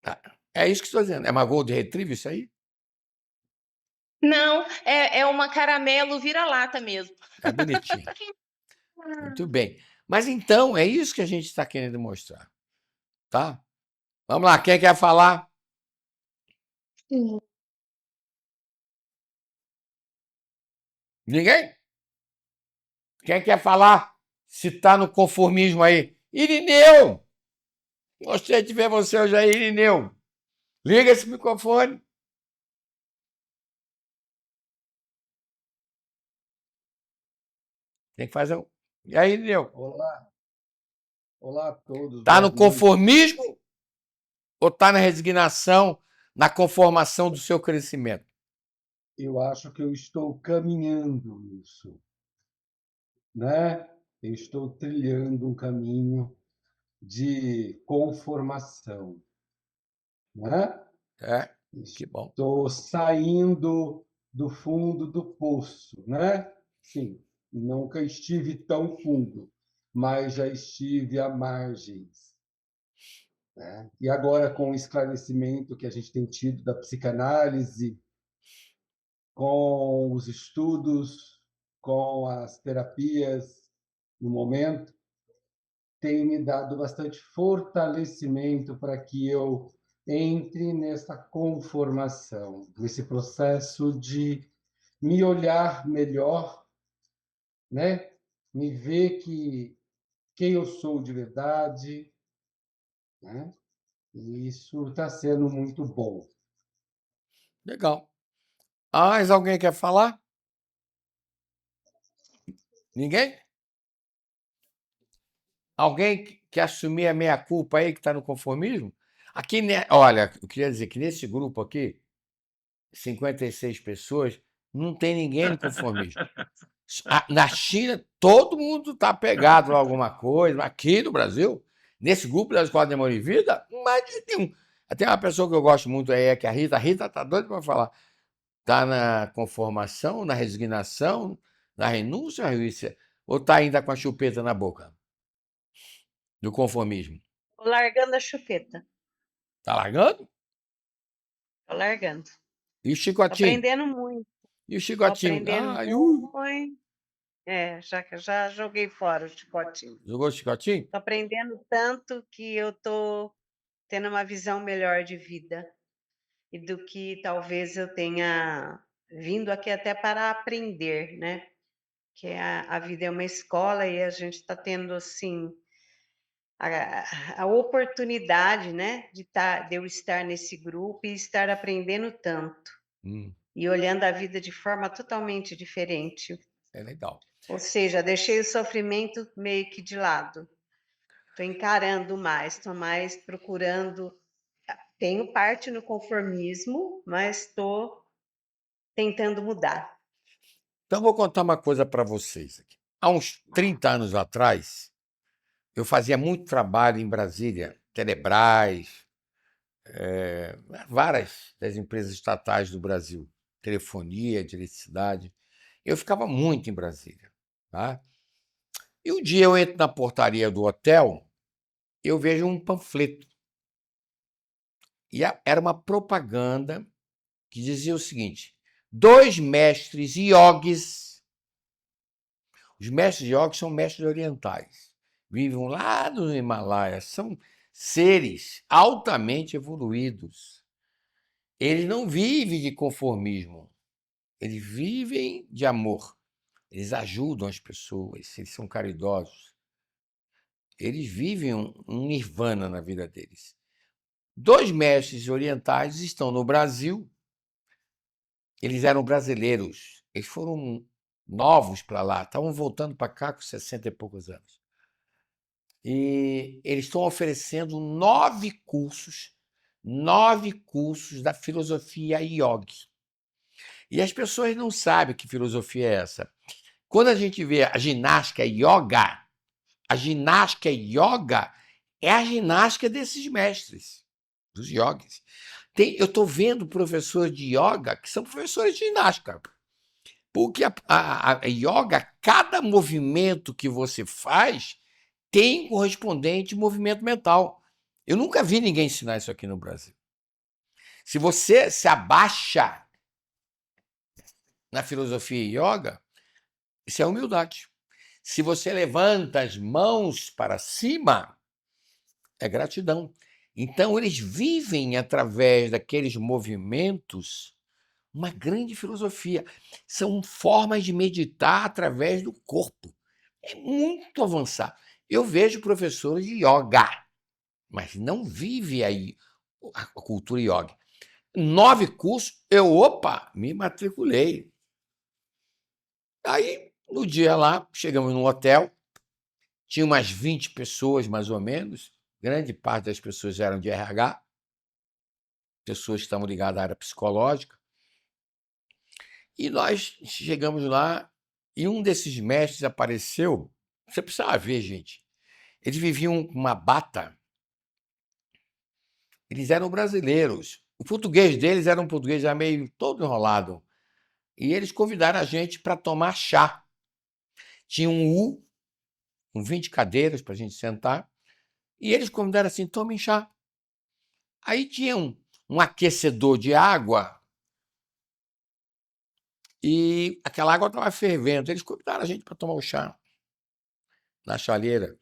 Speaker 1: Tá? É isso que estou dizendo. É uma Golden Retriever isso aí?
Speaker 9: Não, é uma caramelo vira-lata mesmo.
Speaker 1: É bonitinho. Muito bem. Mas então, é isso que a gente está querendo mostrar. Tá? Vamos lá, quem quer falar? Ninguém? Quem quer falar? Se está no conformismo aí. Irineu! Gostei de ver você hoje aí, Irineu. Liga esse microfone. Tem que fazer um. E aí, Irineu?
Speaker 10: Olá a todos,
Speaker 1: Está
Speaker 10: boa
Speaker 1: no
Speaker 10: noite.
Speaker 1: conformismo ou está na resignação, na conformação do seu crescimento?
Speaker 10: Eu acho que eu estou caminhando isso, né? Eu estou trilhando um caminho de conformação, né?
Speaker 1: É, que bom.
Speaker 10: Estou saindo do fundo do poço, né? Sim, nunca estive tão fundo, mas já estive à margens, né? E agora, com o esclarecimento que a gente tem tido da psicanálise, com os estudos, com as terapias no momento, tem me dado bastante fortalecimento para que eu entre nessa conformação, nesse processo de me olhar melhor, né? Me ver que quem eu sou de verdade, né? E isso está sendo muito bom.
Speaker 1: Legal. Mais alguém quer falar? Ninguém? Alguém que quer assumir a meia-culpa aí que está no conformismo? Aqui, olha, eu queria dizer que nesse grupo aqui, 56 pessoas, não tem ninguém no conformismo. Na China, todo mundo está pegado a alguma coisa. Mas aqui no Brasil, nesse grupo da Escola de Amor e Vida, mais de nenhum. Até uma pessoa que eu gosto muito aí, que é a Rita. A Rita está doida para falar. Está na conformação, na resignação, na renúncia, Ruícia? Ou está ainda com a chupeta na boca? Do conformismo.
Speaker 11: Tô largando a chupeta.
Speaker 1: Tá largando?
Speaker 11: Tô largando.
Speaker 1: E o
Speaker 11: Tô
Speaker 1: chicotinho?
Speaker 11: aprendendo muito.
Speaker 1: E o
Speaker 11: Tô
Speaker 1: chicotinho?
Speaker 11: aprendendo
Speaker 1: Ah,
Speaker 11: muito. Já joguei fora o chicotinho.
Speaker 1: jogou o chicotinho?
Speaker 11: Tô aprendendo tanto que eu tô tendo uma visão melhor de vida e do que talvez eu tenha vindo aqui até para aprender, né? Que a vida é uma escola e a gente está tendo assim a oportunidade, né, de eu estar nesse grupo e estar aprendendo tanto e olhando a vida de forma totalmente diferente.
Speaker 1: É legal.
Speaker 11: Ou seja, deixei o sofrimento meio que de lado. Estou encarando mais, estou mais procurando. Tenho parte no conformismo, mas estou tentando mudar.
Speaker 1: Então, vou contar uma coisa para vocês aqui. Há uns 30 anos atrás, eu fazia muito trabalho em Brasília, Telebrás, várias das empresas estatais do Brasil, telefonia, de eletricidade. Eu ficava muito em Brasília. Tá? E um dia eu entro na portaria do hotel, eu vejo um panfleto. E era uma propaganda que dizia o seguinte: 2 mestres iogues. Os mestres iogues são mestres orientais. Vivem lá no Himalaia. São seres altamente evoluídos. Eles não vivem de conformismo. Eles vivem de amor. Eles ajudam as pessoas. Eles são caridosos. Eles vivem um nirvana na vida deles. 2 mestres orientais estão no Brasil. Eles eram brasileiros. Eles foram novos para lá. Estavam voltando para cá com 60 e poucos anos. E eles estão oferecendo 9 cursos da filosofia yogi. E as pessoas não sabem que filosofia é essa. Quando a gente vê a ginástica yoga é a ginástica desses mestres, dos yogis. Eu estou vendo professores de yoga que são professores de ginástica. Porque a yoga, cada movimento que você faz tem correspondente movimento mental. Eu nunca vi ninguém ensinar isso aqui no Brasil. Se você se abaixa na filosofia yoga, isso é humildade. Se você levanta as mãos para cima, é gratidão. Então, eles vivem através daqueles movimentos uma grande filosofia. São formas de meditar através do corpo. É muito avançado. Eu vejo professores de yoga, mas não vive aí a cultura yoga. 9 cursos, me matriculei. Aí, no dia lá, chegamos no hotel, tinha umas 20 pessoas, mais ou menos, grande parte das pessoas eram de RH, pessoas que estavam ligadas à área psicológica, e nós chegamos lá, e um desses mestres apareceu, você precisava ver, gente, eles viviam com uma bata, eles eram brasileiros, o português deles era um português já meio todo enrolado, e eles convidaram a gente para tomar chá. Tinha um U, com 20 cadeiras para a gente sentar, e eles convidaram assim, tomem chá. Aí tinha um aquecedor de água, e aquela água estava fervendo. Eles convidaram a gente para tomar o chá na chaleira.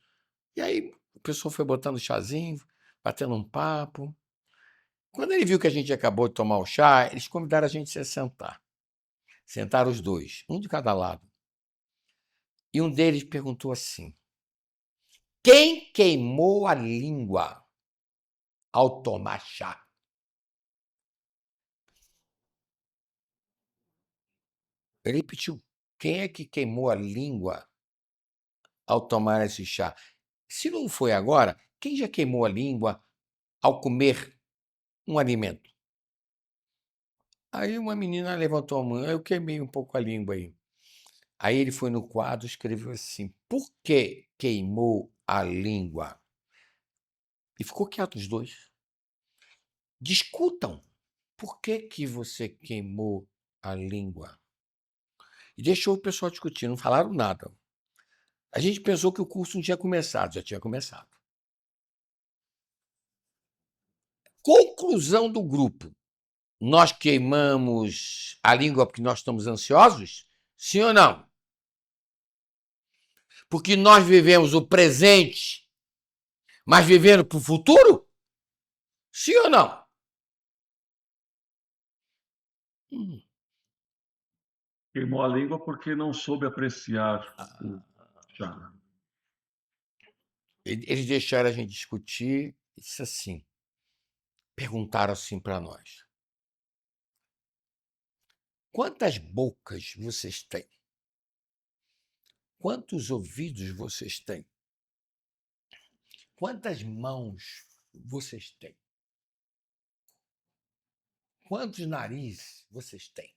Speaker 1: E aí o pessoal foi botando chazinho, batendo um papo. Quando ele viu que a gente acabou de tomar o chá, eles convidaram a gente a se sentar. Sentaram os 2, um de cada lado. E um deles perguntou assim: quem queimou a língua ao tomar chá? Ele repetiu: quem é que queimou a língua ao tomar esse chá? Se não foi agora, quem já queimou a língua ao comer um alimento? Aí uma menina levantou a mão, eu queimei um pouco a língua aí. Aí ele foi no quadro e escreveu assim: por que queimou a língua? E ficou quieto os dois. Discutam. Por que você queimou a língua? E deixou o pessoal discutir, não falaram nada. A gente pensou que o curso não tinha começado, já tinha começado. Conclusão do grupo. Nós queimamos a língua porque nós estamos ansiosos? Sim ou não? Porque nós vivemos o presente, mas vivendo para o futuro? Sim ou não?
Speaker 5: Queimou a língua porque não soube apreciar o chá.
Speaker 1: Eles deixaram a gente discutir e disse assim, perguntaram assim para nós: quantas bocas vocês têm? Quantos ouvidos vocês têm? Quantas mãos vocês têm? Quantos narizes vocês têm?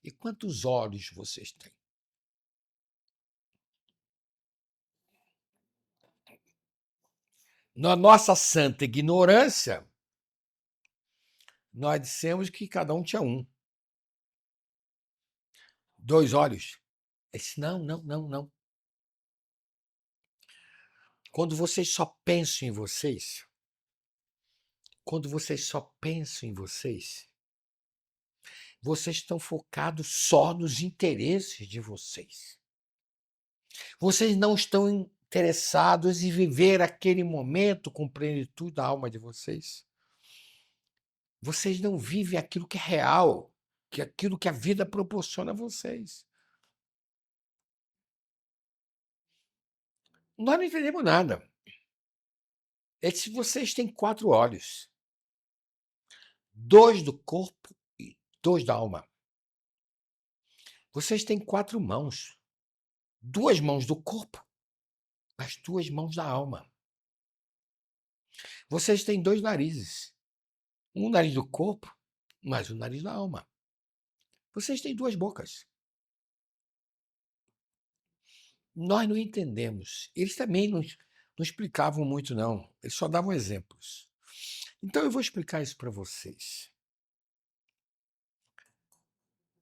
Speaker 1: E quantos olhos vocês têm? Na nossa santa ignorância, nós dissemos que cada um tinha um. 2 olhos. Ele disse, não. Quando vocês só pensam em vocês, vocês estão focados só nos interesses de vocês. Vocês não estão interessados em viver aquele momento com plenitude da alma de vocês. Vocês não vivem aquilo que é real, que é aquilo que a vida proporciona a vocês. Nós não entendemos nada. É se vocês têm 4 olhos, 2 do corpo e 2 da alma. Vocês têm 4 mãos, 2 mãos do corpo, mas 2 mãos da alma. Vocês têm 2 narizes, um nariz do corpo, mas o nariz da alma. Vocês têm 2 bocas. Nós não entendemos. Eles também não explicavam muito, não. Eles só davam exemplos. Então, eu vou explicar isso para vocês.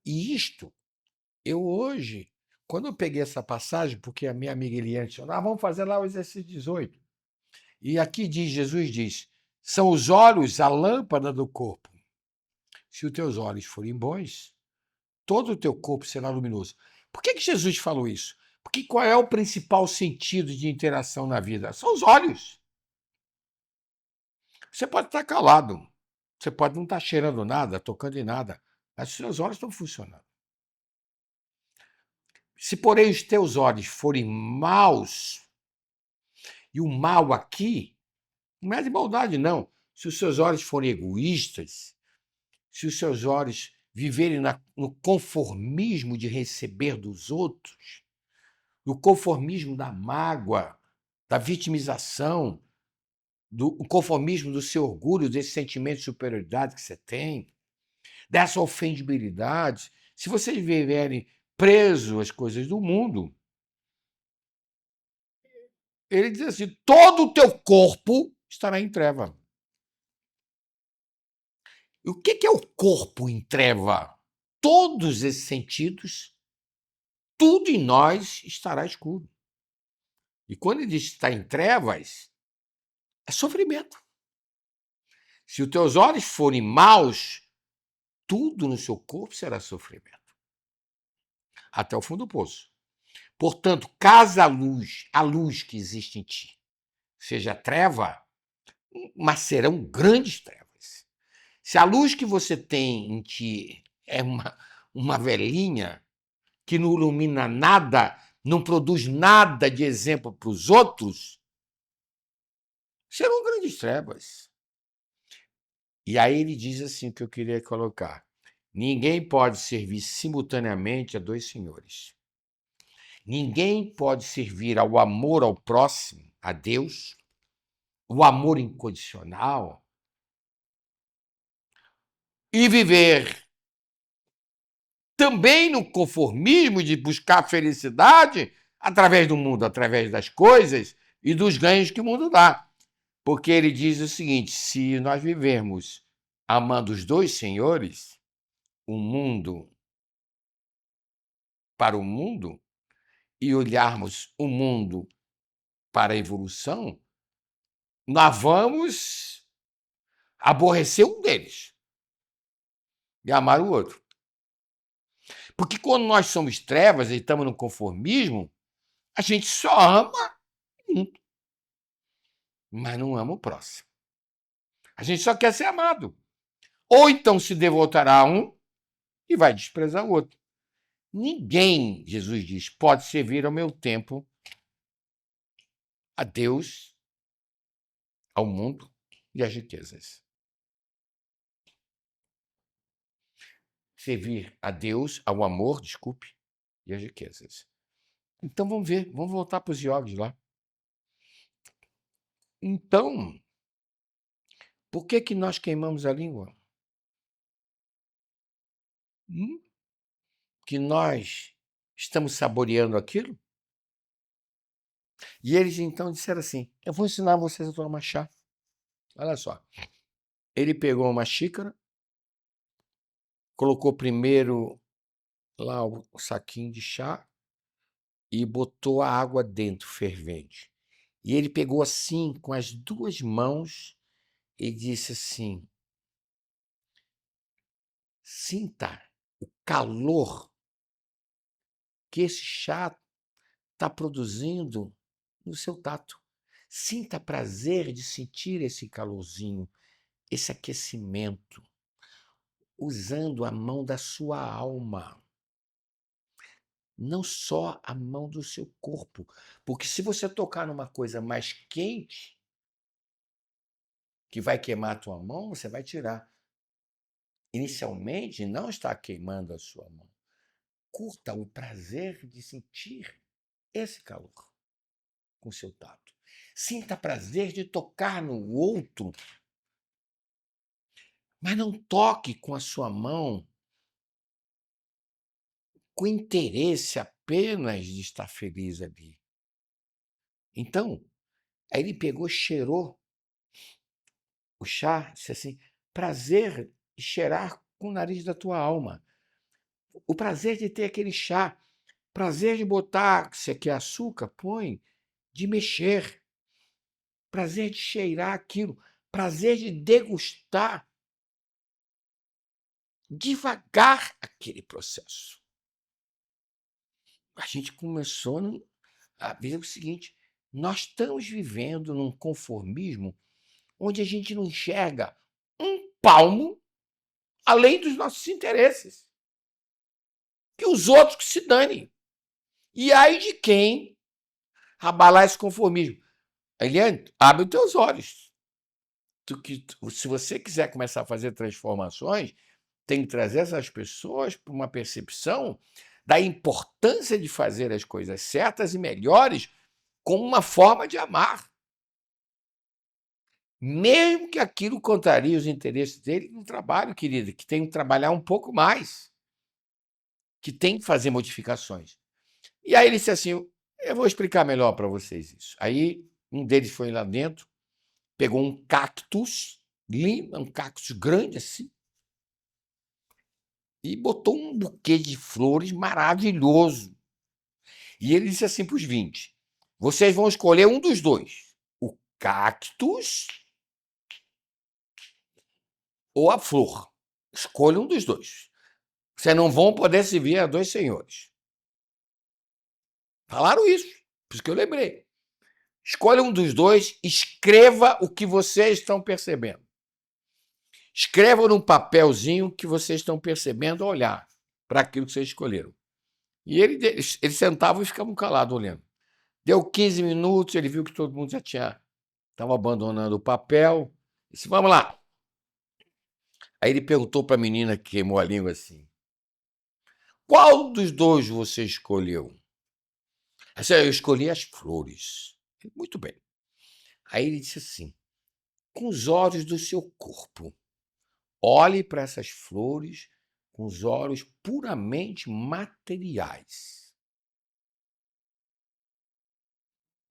Speaker 1: E isto, eu hoje, quando eu peguei essa passagem, porque a minha amiga Eliane disse, vamos fazer lá o exercício 18. E aqui diz, Jesus diz, são os olhos a lâmpada do corpo. Se os teus olhos forem bons, todo o teu corpo será luminoso. Por que Jesus falou isso? Porque qual é o principal sentido de interação na vida? São os olhos. Você pode estar calado, você pode não estar cheirando nada, tocando em nada, mas os seus olhos estão funcionando. Se, porém, os teus olhos forem maus, e o mal aqui não é de maldade, não. Se os seus olhos forem egoístas, se os seus olhos viverem no conformismo de receber dos outros, no conformismo da mágoa, da vitimização, do conformismo do seu orgulho, desse sentimento de superioridade que você tem, dessa ofendibilidade, se vocês viverem presos às coisas do mundo, ele diz assim, todo o teu corpo estará em treva. E o que é o corpo em treva? Todos esses sentidos, tudo em nós estará escuro. E quando ele diz que está em trevas, é sofrimento. Se os teus olhos forem maus, tudo no seu corpo será sofrimento. Até o fundo do poço. Portanto, caso a luz que existe em ti seja treva, mas serão grandes trevas. Se a luz que você tem em ti é uma velhinha que não ilumina nada, não produz nada de exemplo para os outros, serão grandes trevas. E aí ele diz assim o que eu queria colocar. Ninguém pode servir simultaneamente a 2 senhores. Ninguém pode servir ao amor ao próximo, a Deus, o amor incondicional, e viver também no conformismo de buscar felicidade através do mundo, através das coisas e dos ganhos que o mundo dá. Porque ele diz o seguinte: se nós vivermos amando os dois senhores, o mundo para o mundo, e olharmos o mundo para a evolução, nós vamos aborrecer um deles e amar o outro. Porque quando nós somos trevas e estamos no conformismo, a gente só ama um, mas não ama o próximo. A gente só quer ser amado. Ou então se devotará a um e vai desprezar o outro. Ninguém, Jesus diz, pode servir ao meu tempo, a Deus, ao mundo e às riquezas. Servir a Deus, ao amor, desculpe, e às riquezas. Então vamos ver, vamos voltar para os iogues lá. Então, por que nós queimamos a língua? Que nós estamos saboreando aquilo? E eles então disseram assim: eu vou ensinar vocês a tomar chá. Olha só. Ele pegou uma xícara, colocou primeiro lá o saquinho de chá e botou a água dentro, fervente. E ele pegou assim, com as duas mãos, e disse assim: sinta o calor que esse chá está produzindo no seu tato. Sinta prazer de sentir esse calorzinho, esse aquecimento, usando a mão da sua alma, não só a mão do seu corpo. Porque se você tocar numa coisa mais quente, que vai queimar a tua mão, você vai tirar. Inicialmente, não está queimando a sua mão. Curta o prazer de sentir esse calor com seu tato. Sinta prazer de tocar no outro, mas não toque com a sua mão com interesse apenas de estar feliz ali. Então, aí ele pegou, cheirou o chá, disse assim: prazer de cheirar com o nariz da tua alma. O prazer de ter aquele chá. Prazer de botar, se quer açúcar, põe, de mexer. Prazer de cheirar aquilo. Prazer de degustar devagar aquele processo. A gente começou a ver o seguinte: nós estamos vivendo num conformismo onde a gente não enxerga um palmo além dos nossos interesses. Que os outros que se danem. E aí de quem abalar esse conformismo? Eliane, abre os teus olhos. Se você quiser começar a fazer transformações, tem que trazer essas pessoas para uma percepção da importância de fazer as coisas certas e melhores como uma forma de amar. Mesmo que aquilo contrarie os interesses dele no trabalho, querida, que tem que trabalhar um pouco mais, que tem que fazer modificações. E aí ele disse assim: eu vou explicar melhor para vocês isso. Aí um deles foi lá dentro, pegou um cactus, um cactus grande assim, e botou um buquê de flores maravilhoso. E ele disse assim para os 20: vocês vão escolher um dos dois, o cactus ou a flor. Escolha um dos dois. Vocês não vão poder servir a dois senhores. Falaram isso, por isso que eu lembrei. Escolha um dos dois, escreva o que vocês estão percebendo. Escreva num papelzinho o que vocês estão percebendo ao olhar para aquilo que vocês escolheram. E eles sentavam e ficavam calados olhando. Deu 15 minutos, ele viu que todo mundo já estava abandonando o papel. Disse: vamos lá. Aí ele perguntou para a menina que queimou a língua assim: qual dos dois você escolheu? Assim, eu escolhi as flores. Muito bem. Aí ele disse assim: com os olhos do seu corpo, olhe para essas flores com os olhos puramente materiais.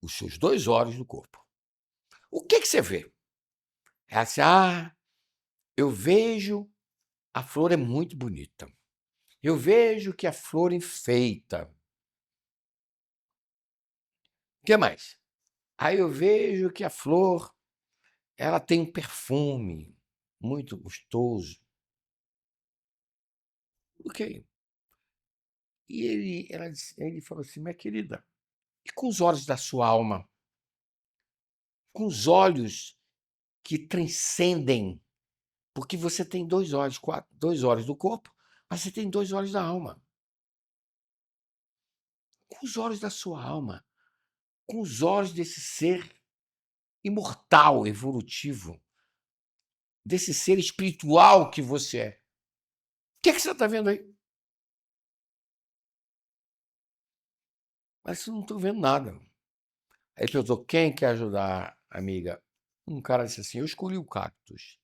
Speaker 1: Os seus 2 olhos do corpo. O que você vê? É assim, eu vejo a flor é muito bonita. Eu vejo que a flor enfeita. O que mais? Aí eu vejo que a flor, ela tem um perfume muito gostoso. Ok. E ele falou assim, minha querida, e com os olhos da sua alma? Com os olhos que transcendem, porque você tem 2 olhos, 2 olhos do corpo, mas você tem 2 olhos da alma. Com os olhos da sua alma, com os olhos desse ser imortal, evolutivo, desse ser espiritual que você é. O que você está vendo aí? Mas eu não estou vendo nada. Aí ele perguntou, quem quer ajudar, amiga? Um cara disse assim, eu escolhi o cactus.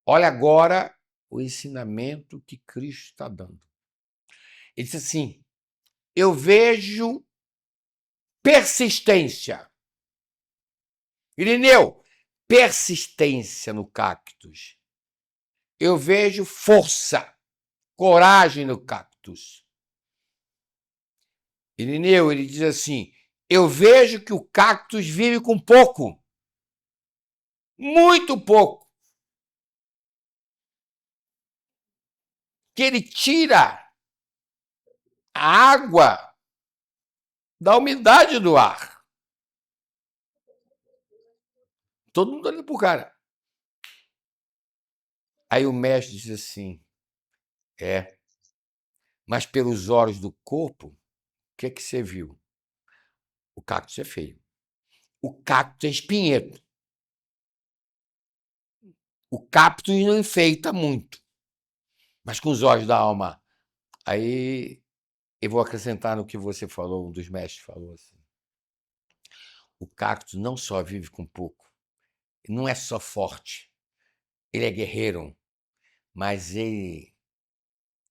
Speaker 1: Olha agora o ensinamento que Cristo está dando. Ele disse assim, eu vejo persistência. Irineu, persistência no cactus. Eu vejo força, coragem no cactus. Irineu, ele diz assim, eu vejo que o cactus vive com pouco. Muito pouco. Que ele tira a água da umidade do ar. Todo mundo olhando pro cara. Aí o mestre diz assim, mas pelos olhos do corpo, o que você viu? O cactus é feio. O cactus é espinheiro. O cactus não enfeita muito. Mas com os olhos da alma. Aí eu vou acrescentar no que você falou, um dos mestres falou assim. O cactus não só vive com pouco, não é só forte, ele é guerreiro, mas ele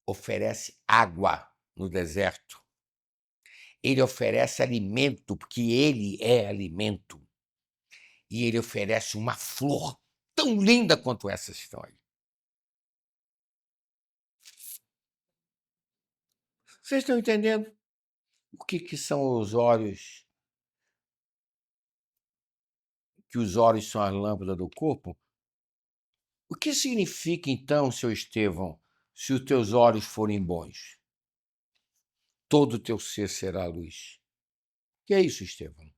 Speaker 1: oferece água no deserto. Ele oferece alimento, porque ele é alimento. E ele oferece uma flor tão linda quanto essa história. Vocês estão entendendo o que são os olhos? Que os olhos são as lâmpadas do corpo? O que significa, então, seu Estevão, se os teus olhos forem bons? Todo o teu ser será luz. O que é isso, Estevão?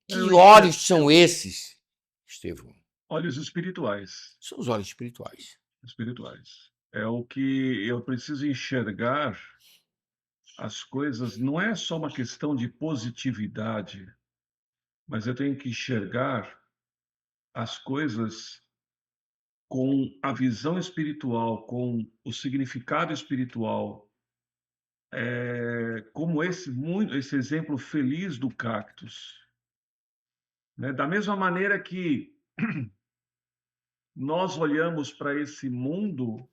Speaker 1: Que olhos são esses, Estevão?
Speaker 5: Olhos espirituais.
Speaker 1: São os olhos espirituais.
Speaker 5: Espirituais. É o que eu preciso enxergar as coisas, não é só uma questão de positividade, mas eu tenho que enxergar as coisas com a visão espiritual, com o significado espiritual, como esse exemplo feliz do cactus. Né? Da mesma maneira que nós olhamos para esse mundo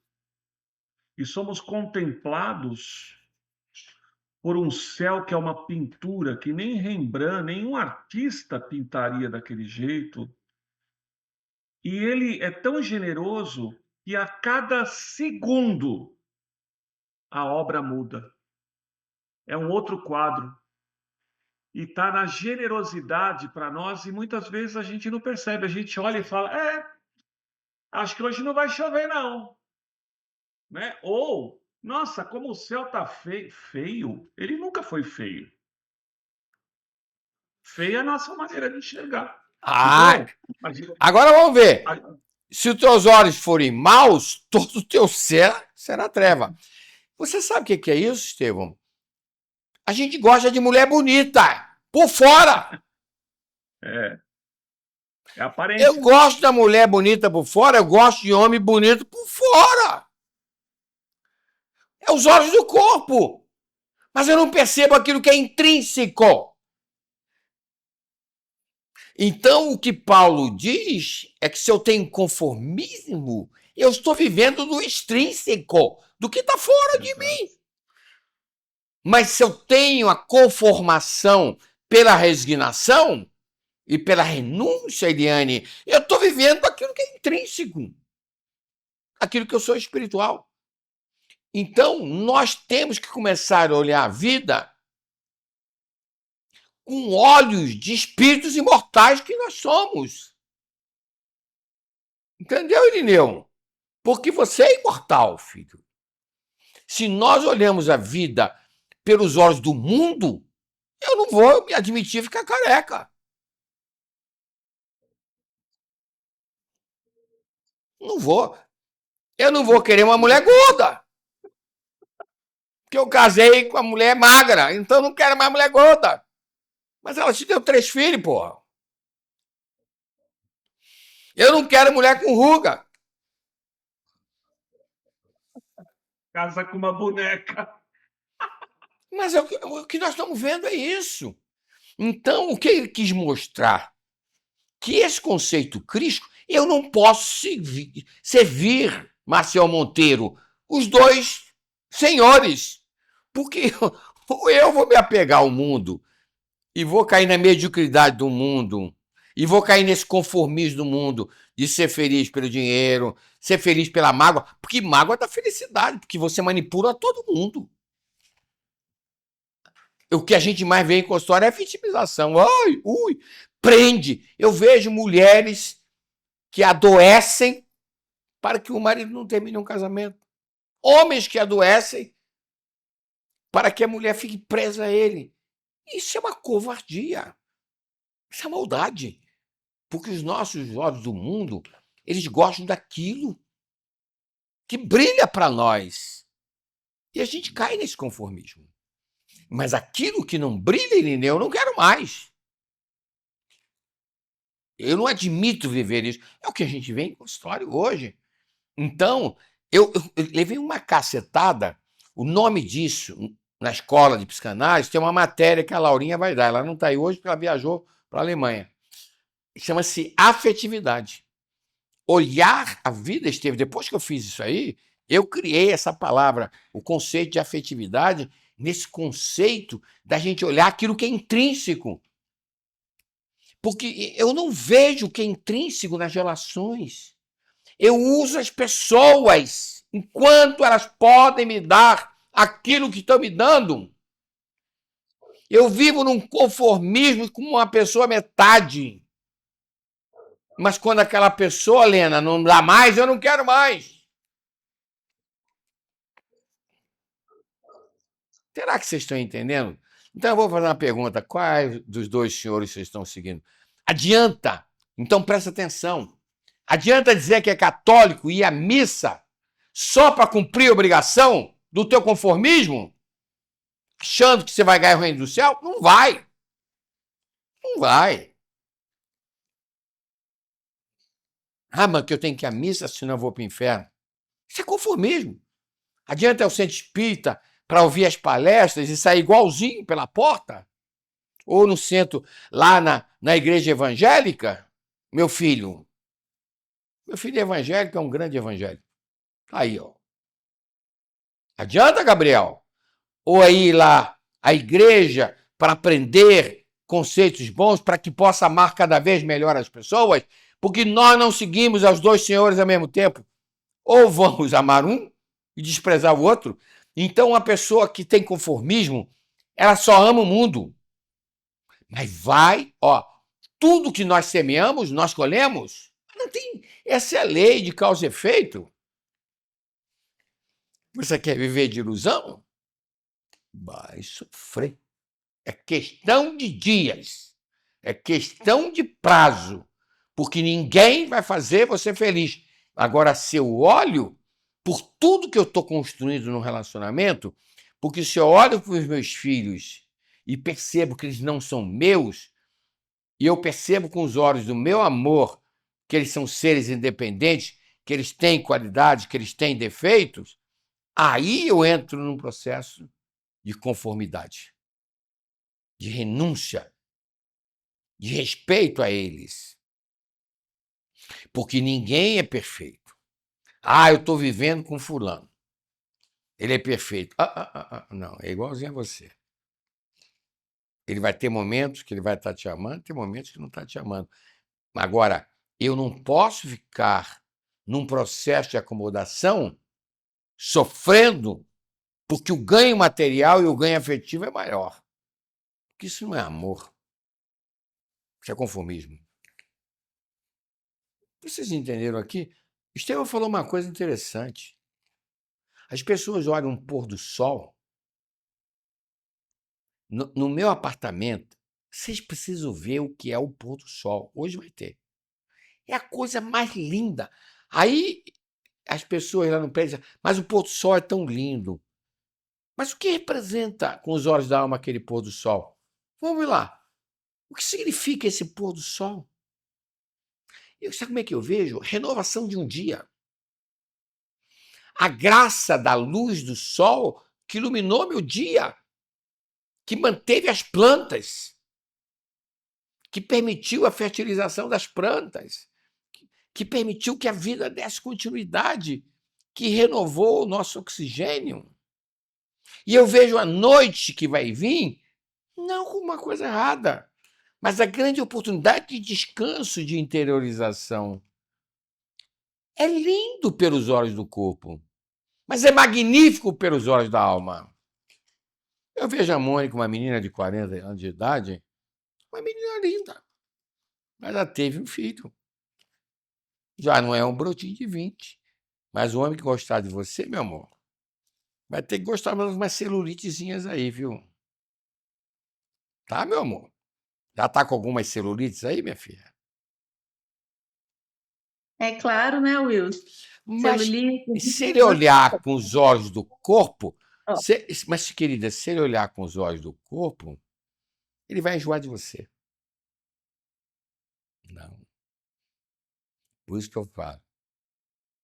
Speaker 5: e somos contemplados por um céu que é uma pintura que nem Rembrandt, nenhum artista pintaria daquele jeito. E ele é tão generoso que a cada segundo a obra muda. É um outro quadro. E está na generosidade para nós, e muitas vezes a gente não percebe. A gente olha e fala, acho que hoje não vai chover, não. Né? Ou, nossa, como o céu está feio. Ele nunca foi feio. Feia é a nossa maneira de enxergar. Então,
Speaker 1: agora vamos ver. Se os teus olhos forem maus, todo o teu ser será treva. Você sabe o que é isso, Estevão? A gente gosta de mulher bonita, por fora.
Speaker 5: É aparência.
Speaker 1: Eu gosto da mulher bonita por fora, eu gosto de homem bonito por fora. É os olhos do corpo. Mas eu não percebo aquilo que é intrínseco. Então, o que Paulo diz é que se eu tenho conformismo, Eu estou vivendo no extrínseco, do que está fora de mim. Mas se eu tenho a conformação pela resignação e pela renúncia, Eliane, eu estou vivendo aquilo que é intrínseco, aquilo que eu sou espiritual. Então, nós temos que começar a olhar a vida com olhos de espíritos imortais que nós somos. Entendeu, Irineu? Porque você é imortal, filho. Se nós olhamos a vida pelos olhos do mundo, eu não vou me admitir ficar careca. Não vou. Eu não vou querer uma mulher gorda. Porque eu casei com uma mulher magra, então eu não quero mais mulher gorda. Mas ela te deu 3 filhos, porra. Eu não quero mulher com ruga.
Speaker 5: Casa com uma boneca.
Speaker 1: Mas o que nós estamos vendo é isso. Então, o que ele quis mostrar? Que esse conceito crístico, eu não posso servir Marcial Monteiro, os dois senhores. Porque eu vou me apegar ao mundo e vou cair na mediocridade do mundo e vou cair nesse conformismo do mundo de ser feliz pelo dinheiro, ser feliz pela mágoa, porque mágoa dá felicidade, porque você manipula todo mundo. O que a gente mais vê em consultório é a vitimização. Ai, ui, prende. Eu vejo mulheres que adoecem para que o marido não termine um casamento. Homens que adoecem para que a mulher fique presa a ele. Isso é uma covardia. Isso é maldade. Porque os nossos olhos do mundo, eles gostam daquilo que brilha para nós. E a gente cai nesse conformismo. Mas aquilo que não brilha, Irineu, eu não quero mais. Eu não admito viver isso. É o que a gente vê em consultório hoje. Então, eu levei uma cacetada. O nome disso, na escola de psicanálise, tem uma matéria que a Laurinha vai dar. Ela não está aí hoje porque ela viajou para a Alemanha. Chama-se afetividade. Olhar a vida, Esteve, depois que eu fiz isso aí, eu criei essa palavra, o conceito de afetividade, nesse conceito da gente olhar aquilo que é intrínseco. Porque eu não vejo o que é intrínseco nas relações. Eu uso as pessoas enquanto elas podem me dar aquilo que estão me dando. Eu vivo num conformismo com uma pessoa metade. Mas quando aquela pessoa, Lena, não dá mais, eu não quero mais. Será que vocês estão entendendo? Então eu vou fazer uma pergunta. Quais dos dois senhores vocês estão seguindo? Adianta? Então presta atenção. Adianta dizer que é católico e ir à missa só para cumprir a obrigação do teu conformismo? Achando que você vai ganhar o reino do céu? Não vai. Não vai. Ah, mas que eu tenho que ir à missa, senão eu vou para o inferno. Isso é conformismo. Adianta eu ser espírita para ouvir as palestras e sair igualzinho pela porta? Ou no centro, lá na igreja evangélica? Meu filho é evangélico, é um grande evangélico. Aí, ó. Adianta, Gabriel? Ou aí lá a igreja para aprender conceitos bons para que possa amar cada vez melhor as pessoas? Porque nós não seguimos aos dois senhores ao mesmo tempo. Ou vamos amar um e desprezar o outro. Então, uma pessoa que tem conformismo, ela só ama o mundo. Mas tudo que nós semeamos, nós colhemos. Não tem, essa é a lei de causa e efeito. Você quer viver de ilusão? Vai sofrer. É questão de dias. É questão de prazo. Porque ninguém vai fazer você feliz. Agora, se eu olho por tudo que eu estou construindo no relacionamento, porque se eu olho para os meus filhos e percebo que eles não são meus, e eu percebo com os olhos do meu amor que eles são seres independentes, que eles têm qualidades, que eles têm defeitos, aí eu entro num processo de conformidade, de renúncia, de respeito a eles. Porque ninguém é perfeito. Ah, eu estou vivendo com fulano. Ele é perfeito. Não, é igualzinho a você. Ele vai ter momentos que ele vai estar te amando, tem momentos que não está te amando. Agora, eu não posso ficar num processo de acomodação sofrendo porque o ganho material e o ganho afetivo é maior. Porque isso não é amor. Isso é conformismo. Vocês entenderam aqui? Estevão falou uma coisa interessante. As pessoas olham um pôr do sol. No meu apartamento, vocês precisam ver o que é o pôr do sol. Hoje vai ter. É a coisa mais linda. Aí as pessoas lá no prédio dizem, mas o pôr do sol é tão lindo. Mas o que representa com os olhos da alma aquele pôr do sol? Vamos lá. O que significa esse pôr do sol? Sabe como é que eu vejo? Renovação de um dia. A graça da luz do sol que iluminou meu dia, que manteve as plantas, que permitiu a fertilização das plantas, que permitiu que a vida desse continuidade, que renovou o nosso oxigênio. E eu vejo a noite que vai vir, não como uma coisa errada, mas a grande oportunidade de descanso, de interiorização. É lindo pelos olhos do corpo, mas é magnífico pelos olhos da alma. Eu vejo a Mônica, uma menina de 40 anos de idade, uma menina linda, mas ela teve um filho. Já não é um brotinho de 20. Mas o homem que gostar de você, meu amor, vai ter que gostar de umas celulitezinhas aí, viu? Tá, meu amor? Já tá com algumas celulites aí, minha filha?
Speaker 12: É claro, né, Wilson?
Speaker 1: Mas
Speaker 12: Celulite.
Speaker 1: se ele olhar com os olhos do corpo,
Speaker 12: Ó.
Speaker 1: mas, querida, se ele olhar com os olhos do corpo, ele vai enjoar de você. Não. Por isso que eu falo.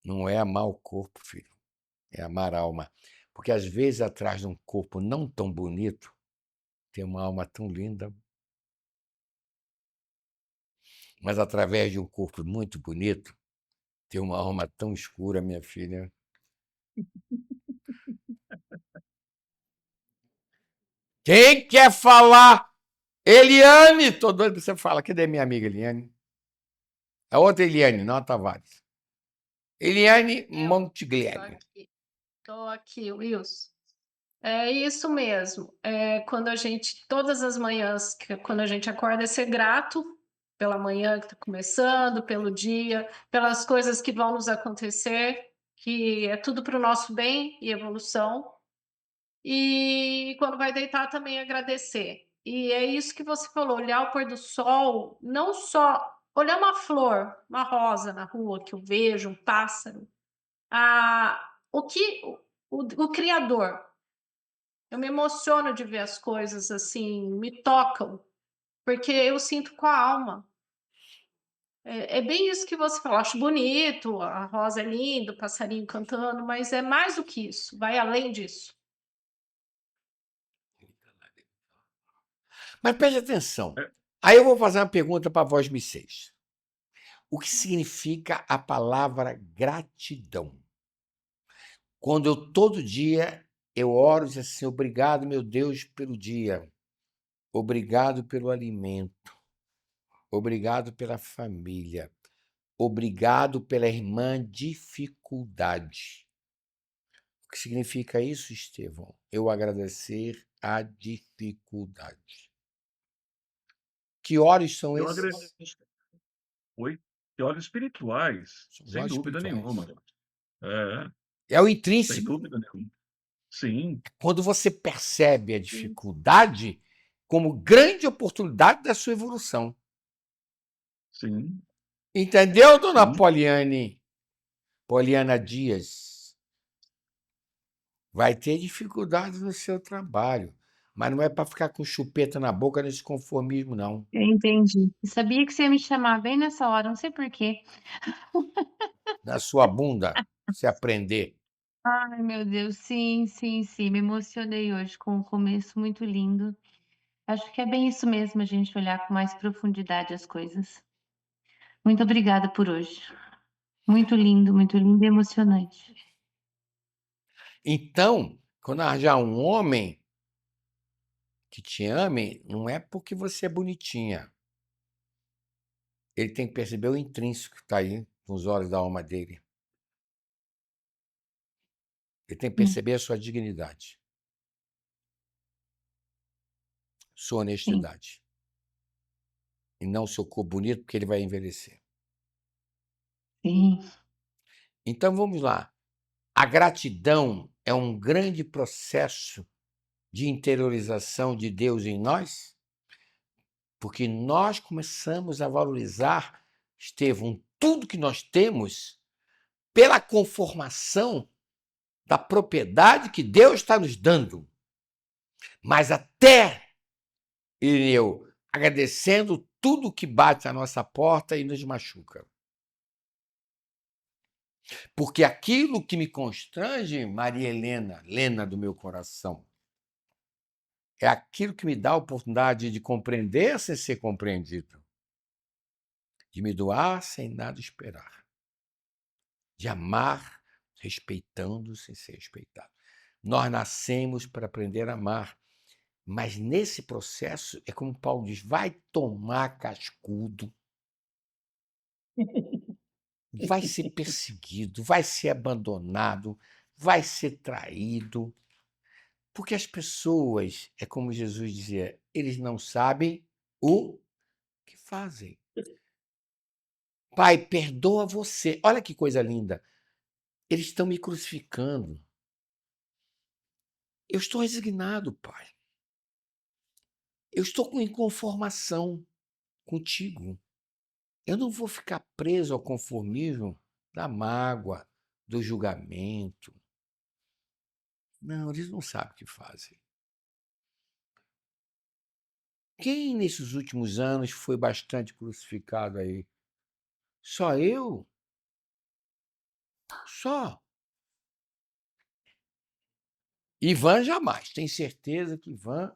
Speaker 1: Não é amar o corpo, filho. É amar a alma. Porque às vezes atrás de um corpo não tão bonito, tem uma alma tão linda. Mas através de um corpo muito bonito, tem uma alma tão escura, minha filha. Quem quer falar? Eliane! Tô doido pra você falar. Cadê minha amiga Eliane? A outra Eliane, não a Tavares. Eliane Montiglieri.
Speaker 12: Estou aqui, Wilson. É isso mesmo. Quando a gente, todas as manhãs, quando a gente acorda, é ser grato pela manhã que está começando, pelo dia, pelas coisas que vão nos acontecer, que é tudo para o nosso bem e evolução. E quando vai deitar também agradecer. E é isso que você falou, olhar o pôr do sol, não só olhar uma flor, uma rosa na rua que eu vejo, um pássaro, o Criador. Eu me emociono de ver as coisas assim, me tocam, porque eu sinto com a alma. É bem isso que você falou, acho bonito, a rosa é linda, o passarinho cantando, mas é mais do que isso, vai além disso.
Speaker 1: Mas preste atenção. Aí eu vou fazer uma pergunta para a Voz Me6. O que significa a palavra gratidão? Quando eu todo dia eu oro e digo assim, obrigado, meu Deus, pelo dia. Obrigado pelo alimento. Obrigado pela família. Obrigado pela irmã dificuldade. O que significa isso, Estevão? Eu agradecer a dificuldade. Que olhos são
Speaker 5: Eu
Speaker 1: esses?
Speaker 5: agradeço. Oi? Que olhos espirituais,
Speaker 1: São
Speaker 5: sem
Speaker 1: olhos
Speaker 5: dúvida
Speaker 1: espirituais.
Speaker 5: nenhuma.
Speaker 1: É o
Speaker 5: Sem
Speaker 1: intrínseco.
Speaker 5: dúvida nenhuma. Sim.
Speaker 1: Quando você percebe a dificuldade como grande oportunidade da sua evolução.
Speaker 5: Sim.
Speaker 1: Entendeu, dona
Speaker 5: Sim.
Speaker 1: Poliana Dias? Vai ter dificuldades no seu trabalho, mas não é para ficar com chupeta na boca nesse conformismo, não.
Speaker 12: Eu entendi. Eu sabia que você ia me chamar bem nessa hora, não sei por quê.
Speaker 1: Na sua bunda, você aprender.
Speaker 12: Ai, meu Deus, sim, sim, sim. Me emocionei hoje com um começo muito lindo. Acho que é bem isso mesmo, a gente olhar com mais profundidade as coisas. Muito obrigada por hoje.
Speaker 13: Muito lindo e emocionante.
Speaker 1: Então, quando arranjar um homem que te ame, não é porque você é bonitinha. Ele tem que perceber o intrínseco que está aí nos olhos da alma dele. Ele tem que perceber a sua dignidade, sua honestidade. E não o seu corpo bonito, porque ele vai envelhecer.
Speaker 13: Sim.
Speaker 1: Então, vamos lá. A gratidão é um grande processo de interiorização de Deus em nós, porque nós começamos a valorizar, Estevão, tudo que nós temos pela conformação da propriedade que Deus está nos dando. Mas até, Irineu, agradecendo tudo que bate à nossa porta e nos machuca. Porque aquilo que me constrange, Maria Helena, Lena do meu coração, é aquilo que me dá a oportunidade de compreender sem ser compreendido, de me doar sem nada esperar, de amar respeitando sem ser respeitado. Nós nascemos para aprender a amar, mas nesse processo, é como Paulo diz, vai tomar cascudo, vai ser perseguido, vai ser abandonado, vai ser traído, porque as pessoas, é como Jesus dizia, eles não sabem o que fazem. Pai, perdoa você. Olha que coisa linda. Eles estão me crucificando. Eu estou resignado, Pai. Eu estou com inconformação contigo. Eu não vou ficar preso ao conformismo da mágoa, do julgamento. Não, eles não sabem o que fazem. Quem nesses últimos anos foi bastante crucificado aí? Só eu? Só. Ivan jamais. Tenho certeza que Ivan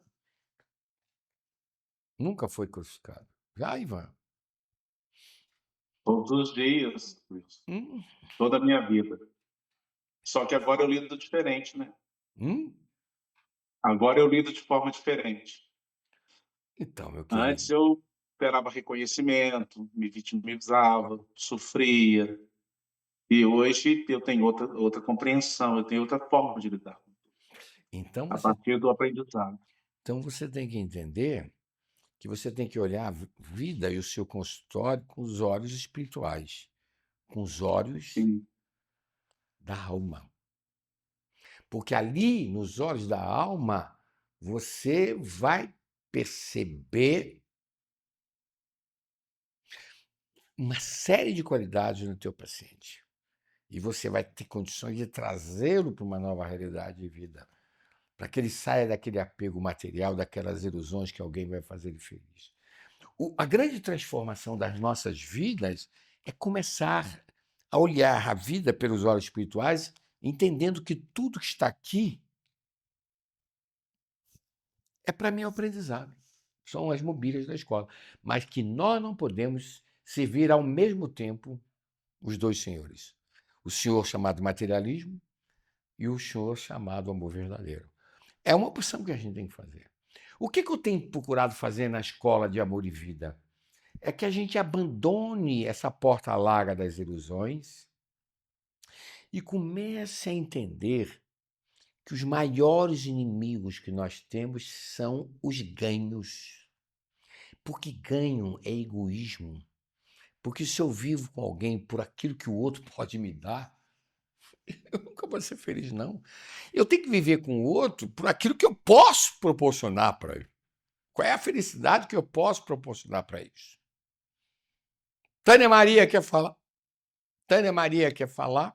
Speaker 1: nunca foi crucificado. Já, Ivan?
Speaker 14: Todos os dias, Wilson. Toda a minha vida. Só que agora eu lido diferente, né? Agora eu lido de forma diferente.
Speaker 1: Então, meu querido.
Speaker 14: Antes eu esperava reconhecimento, me vitimizava, sofria. E hoje eu tenho outra compreensão, eu tenho outra forma de lidar com tudo.
Speaker 1: Então,
Speaker 14: A partir do aprendizado.
Speaker 1: Então você tem que entender que você tem que olhar a vida e o seu consultório com os olhos espirituais, com os olhos da alma. Porque ali, nos olhos da alma, você vai perceber uma série de qualidades no teu paciente. E você vai ter condições de trazê-lo para uma nova realidade de vida, para que ele saia daquele apego material, daquelas ilusões que alguém vai fazer ele feliz. A grande transformação das nossas vidas é começar a olhar a vida pelos olhos espirituais, entendendo que tudo que está aqui é para meu aprendizado. São as mobílias da escola. Mas que nós não podemos servir ao mesmo tempo os dois senhores. O senhor chamado materialismo e o senhor chamado amor verdadeiro. É uma opção que a gente tem que fazer. O que eu tenho procurado fazer na escola de amor e vida? É que a gente abandone essa porta larga das ilusões e comece a entender que os maiores inimigos que nós temos são os ganhos. Porque ganho é egoísmo. Porque se eu vivo com alguém por aquilo que o outro pode me dar, eu nunca vou ser feliz, não. Eu tenho que viver com o outro por aquilo que eu posso proporcionar para ele. Qual é a felicidade que eu posso proporcionar para eles? Tânia Maria quer falar? Tânia Maria quer falar?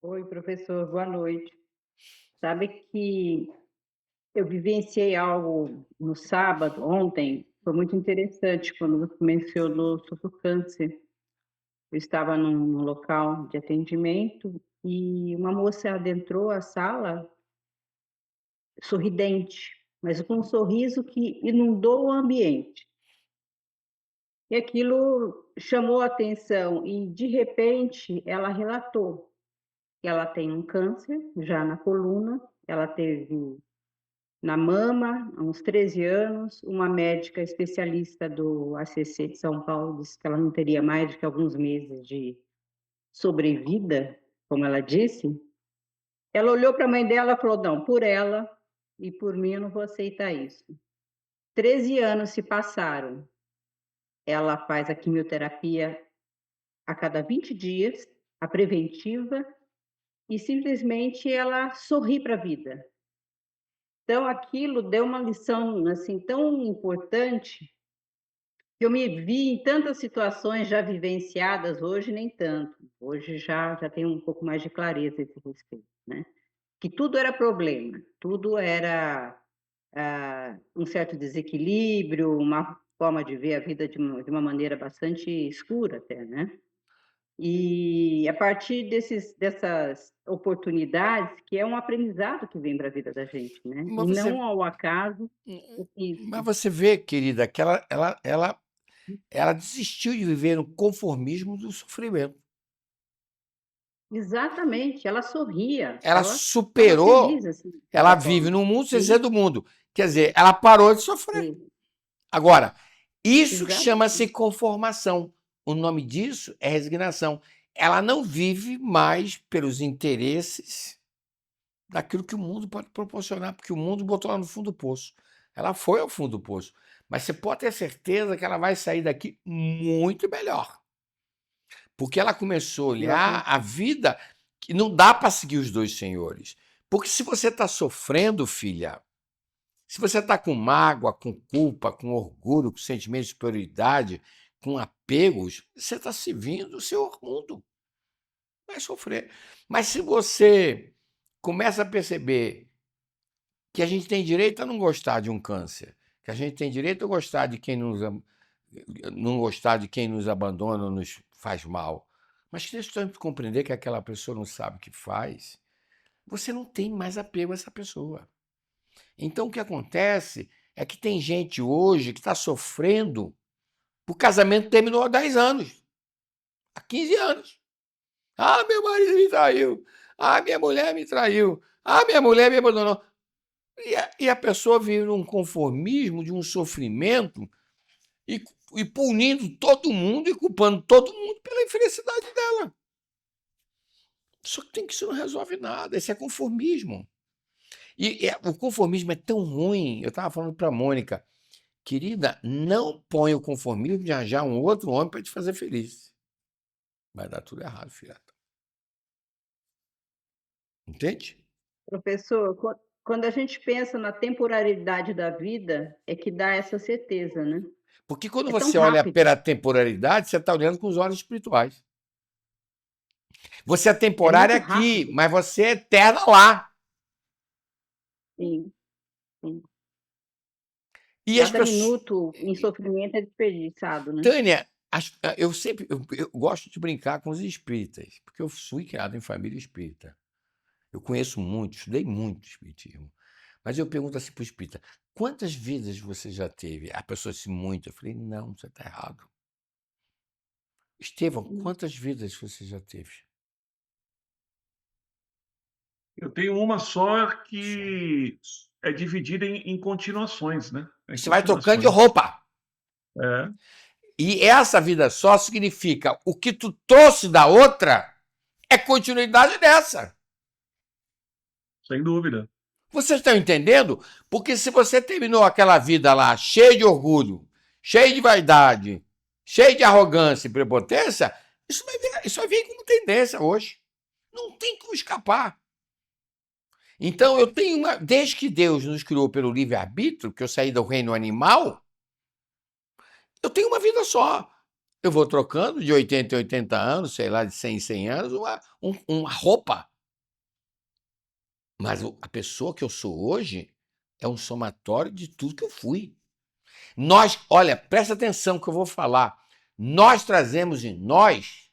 Speaker 15: Oi, professor, boa noite. Sabe que eu vivenciei algo no sábado, ontem, foi muito interessante quando você mencionou sobre o câncer. Eu estava num local de atendimento e uma moça adentrou a sala sorridente, mas com um sorriso que inundou o ambiente. E aquilo chamou a atenção e, de repente, ela relatou que ela tem um câncer já na coluna, ela teve na mama há uns 13 anos, uma médica especialista do ACC de São Paulo disse que ela não teria mais do que alguns meses de sobrevida, como ela disse. Ela olhou para a mãe dela e falou, não, por ela e por mim eu não vou aceitar isso. 13 anos se passaram. Ela faz a quimioterapia a cada 20 dias, a preventiva, e simplesmente ela sorri para a vida. Então, aquilo deu uma lição assim, tão importante, que eu me vi em tantas situações já vivenciadas, hoje nem tanto. Hoje já tenho um pouco mais de clareza a esse respeito, né? Que tudo era problema, tudo era um certo desequilíbrio, uma forma de ver a vida de uma maneira bastante escura até, né? E a partir dessas oportunidades, que é um aprendizado que vem para a vida da gente, né?
Speaker 1: Mas
Speaker 15: E
Speaker 1: você,
Speaker 15: não ao acaso, isso.
Speaker 1: mas você vê, querida, que ela desistiu de viver no conformismo do sofrimento.
Speaker 15: Exatamente, ela sorria,
Speaker 1: Ela
Speaker 15: ela estava
Speaker 1: superou,
Speaker 15: feliz, assim, de
Speaker 1: ela
Speaker 15: certa
Speaker 1: vive
Speaker 15: forma.
Speaker 1: num mundo sem
Speaker 15: Sim,
Speaker 1: ser do mundo. Quer dizer, ela parou de sofrer.
Speaker 15: sim,
Speaker 1: Agora, isso que
Speaker 15: exatamente.
Speaker 1: chama-se conformação. O nome disso é resignação. Ela não vive mais pelos interesses daquilo que o mundo pode proporcionar, porque o mundo botou ela no fundo do poço. Ela foi ao fundo do poço. Mas você pode ter certeza que ela vai sair daqui muito melhor. Porque ela começou a
Speaker 15: Eu
Speaker 1: olhar a
Speaker 15: acredito.
Speaker 1: vida que não dá para seguir os dois senhores. Porque se você está sofrendo, filha, se você está com mágoa, com culpa, com orgulho, com sentimento de superioridade, com apegos, você está servindo o seu mundo. Vai sofrer. Mas se você começa a perceber que a gente tem direito a não gostar de um câncer, que a gente tem direito a gostar de quem não gostar de quem nos abandona ou nos faz mal, mas que nós temos que compreender que aquela pessoa não sabe o que faz, você não tem mais apego a essa pessoa. Então o que acontece é que tem gente hoje que está sofrendo por casamento que terminou há 10 anos, há 15 anos. Ah, meu marido me traiu. Ah, minha mulher me traiu. Ah, minha mulher me abandonou. E a pessoa vive num conformismo de um sofrimento e punindo todo mundo e culpando todo mundo pela infelicidade dela. Só que isso não resolve nada, esse é conformismo. O conformismo é tão ruim. Eu estava falando para a Mônica, querida, não ponha o conformismo de arranjar um outro homem para te fazer feliz. Vai dar tudo errado, filha. Entende?
Speaker 15: Professor, quando a gente pensa na temporalidade da vida, é que dá essa certeza, né?
Speaker 1: Porque quando
Speaker 15: É tão
Speaker 1: você olha
Speaker 15: rápido.
Speaker 1: pela temporalidade, você está olhando com os olhos espirituais. Você é
Speaker 15: É
Speaker 1: temporária
Speaker 15: muito
Speaker 1: aqui,
Speaker 15: rápido.
Speaker 1: mas você é eterna lá.
Speaker 15: Sim, sim.
Speaker 1: E as
Speaker 15: Cada
Speaker 1: pessoas.
Speaker 15: minuto em sofrimento é desperdiçado, né?
Speaker 1: Tânia, eu gosto de brincar com os espíritas, porque eu fui criado em família espírita. Eu conheço muito, estudei muito espiritismo. Mas eu pergunto assim para o espírita, quantas vidas você já teve? A pessoa disse muito. Eu falei, não, você está errado. Estevão, quantas vidas você já teve?
Speaker 5: Eu tenho uma só que é dividida em continuações, né? Em
Speaker 1: Você vai trocando de
Speaker 5: continuações.
Speaker 1: roupa.
Speaker 5: É.
Speaker 1: E essa vida só significa o que tu trouxe da outra é continuidade dessa.
Speaker 5: Sem dúvida.
Speaker 1: Vocês estão entendendo? Porque se você terminou aquela vida lá cheia de orgulho, cheia de vaidade, cheia de arrogância e prepotência, isso vai vir como tendência hoje. Não tem como escapar. Então, eu tenho desde que Deus nos criou pelo livre-arbítrio, que eu saí do reino animal, eu tenho uma vida só. Eu vou trocando de 80 em 80 anos, sei lá, de 100 em 100 anos, uma roupa. Mas a pessoa que eu sou hoje é um somatório de tudo que eu fui. Olha, presta atenção que eu vou falar. Nós trazemos em nós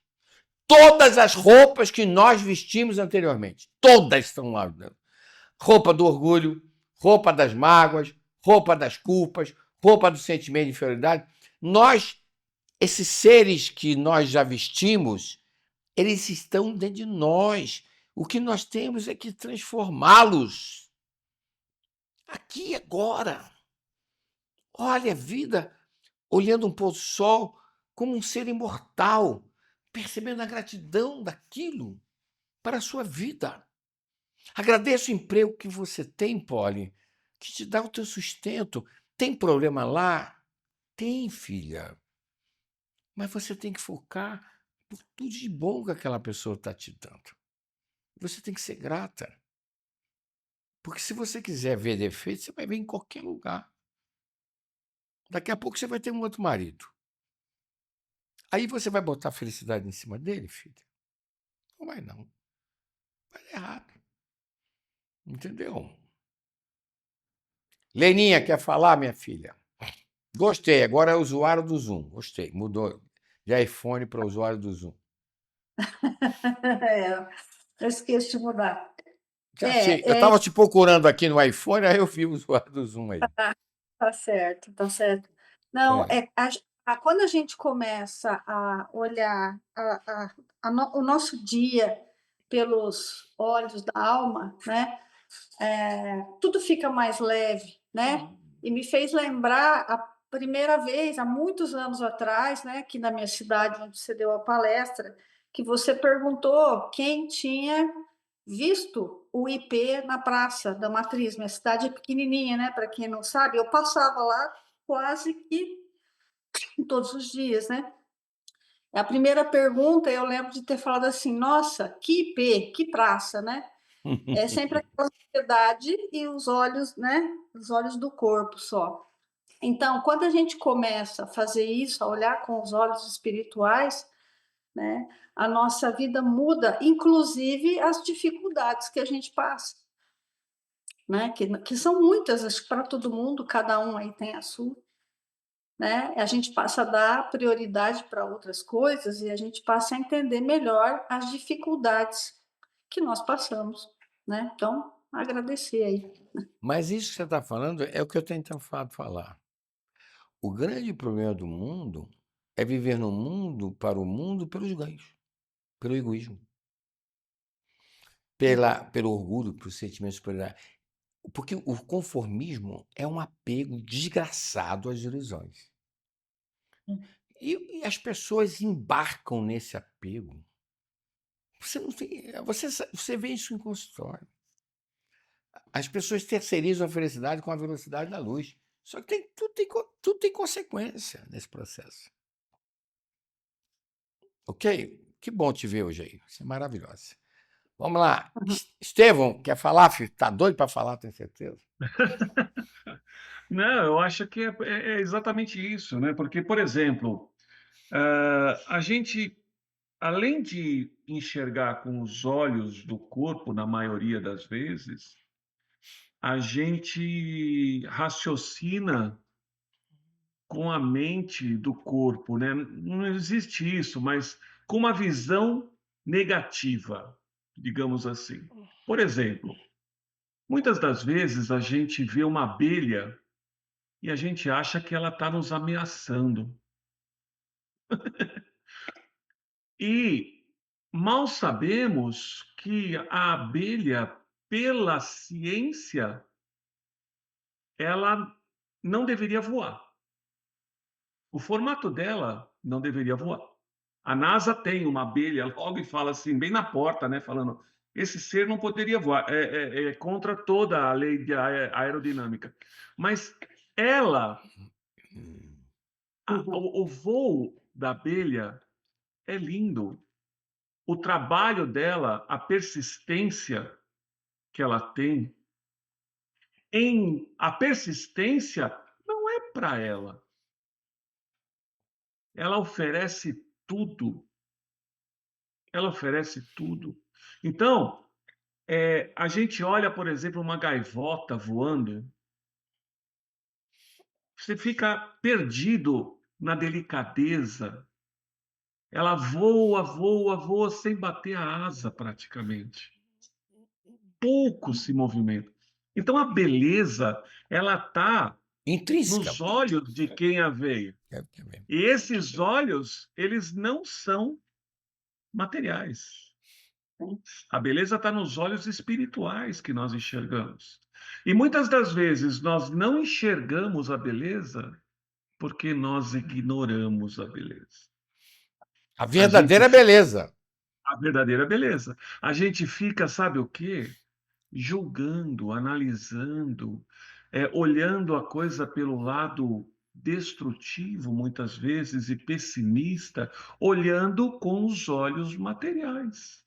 Speaker 1: todas as roupas que nós vestimos anteriormente. Todas estão lá dentro. Roupa do orgulho, roupa das mágoas, roupa das culpas, roupa do sentimento de inferioridade. Nós esses seres que nós já vestimos, eles estão dentro de nós. O que nós temos é que transformá-los aqui e agora. Olha a vida olhando um pôr do sol como um ser imortal, percebendo a gratidão daquilo para a sua vida. Agradeça o emprego que você tem, Polly, que te dá o teu sustento. Tem problema lá? Tem, filha. Mas você tem que focar por tudo de bom que aquela pessoa está te dando. Você tem que ser grata. Porque se você quiser ver defeito, você vai ver em qualquer lugar. Daqui a pouco você vai ter um outro marido. Aí você vai botar a felicidade em cima dele, filha? Não vai não. Vai dar errado. Entendeu? Leninha, quer falar, minha filha? Gostei, agora é usuário do Zoom. Gostei, mudou de iPhone para usuário do Zoom.
Speaker 16: Eu esqueço de mudar.
Speaker 1: Já sei. Eu estava te procurando aqui no iPhone, aí eu vi o usuário do Zoom aí.
Speaker 16: Tá certo, tá certo. Não,
Speaker 1: É.
Speaker 16: quando a gente começa a olhar o nosso dia pelos olhos da alma, né? Tudo fica mais leve, né? E me fez lembrar a primeira vez, há muitos anos atrás, né, aqui na minha cidade, onde você deu a palestra, que você perguntou quem tinha visto o IP na Praça da Matriz. Minha cidade é pequenininha, né? Para quem não sabe, eu passava lá quase que todos os dias, né? A primeira pergunta, eu lembro de ter falado assim, nossa, que IP, que praça, né? É sempre aquela ansiedade e os olhos, né? Os olhos do corpo só. Então, quando a gente começa a fazer isso, a olhar com os olhos espirituais, né? A nossa vida muda, inclusive as dificuldades que a gente passa, né? Que são muitas, acho que para todo mundo, cada um aí tem a sua, né? A gente passa a dar prioridade para outras coisas e a gente passa a entender melhor as dificuldades que nós passamos, né? Então, agradecer aí.
Speaker 1: Mas isso que você está falando é o que eu tenho tentado falar. O grande problema do mundo é viver no mundo, para o mundo, pelos ganhos, pelo egoísmo, pelo orgulho, pelo sentimento de superioridade. Porque o conformismo é um apego desgraçado às ilusões. E as pessoas embarcam nesse apego. Você vê isso em consultório. As pessoas terceirizam a felicidade com a velocidade da luz. Só que tudo tem consequência nesse processo. Ok? Que bom te ver hoje aí. Você é maravilhosa. Vamos lá. Estevão, quer falar, filho? Tá doido para falar, tenho certeza?
Speaker 5: Não, eu acho que é exatamente isso, né? Porque, por exemplo, a gente, além de enxergar com os olhos do corpo, na maioria das vezes, a gente raciocina com a mente do corpo, né? Não existe isso, mas com uma visão negativa, digamos assim. Por exemplo, muitas das vezes a gente vê uma abelha e a gente acha que ela está nos ameaçando. E mal sabemos que a abelha, pela ciência, ela não deveria voar. O formato dela não deveria voar. A NASA tem uma abelha logo e fala assim, bem na porta, né, falando, esse ser não poderia voar, é contra toda a lei de aerodinâmica. Mas ela, o voo da abelha é lindo. O trabalho dela, a persistência que ela tem, a persistência não é para ela. Ela oferece tudo. Ela oferece tudo. Então, a gente olha, por exemplo, uma gaivota voando, você fica perdido na delicadeza. Ela voa, voa, voa sem bater a asa praticamente. Pouco se movimenta. Então a beleza, ela está
Speaker 1: Intrínseca.
Speaker 5: nos olhos de quem a veio. E esses olhos, eles não são materiais. A beleza está nos olhos espirituais que nós enxergamos. E muitas das vezes nós não enxergamos a beleza porque nós ignoramos a beleza.
Speaker 1: A verdadeira beleza.
Speaker 5: A verdadeira beleza. A gente fica, sabe o quê? Julgando, analisando, olhando a coisa pelo lado destrutivo, muitas vezes, e pessimista, olhando com os olhos materiais,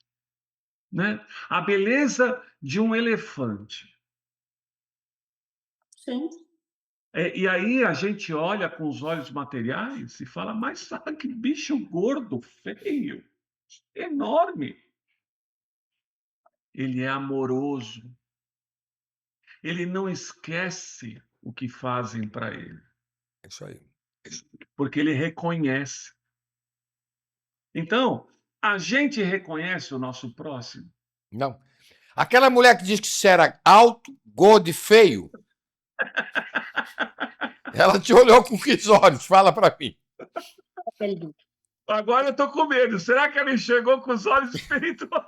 Speaker 5: né? A beleza de um elefante.
Speaker 16: Sim.
Speaker 5: E aí a gente olha com os olhos materiais e fala, mas sabe que bicho gordo, feio, enorme. Ele é amoroso. Ele não esquece o que fazem para ele.
Speaker 1: É isso aí.
Speaker 5: Porque ele reconhece. Então, a gente reconhece o nosso próximo?
Speaker 1: Não. Aquela mulher que diz que você era alto, gordo e feio, ela te olhou com que olhos? Fala para mim.
Speaker 5: Agora eu estou com medo. Será que ela enxergou com os olhos espirituais?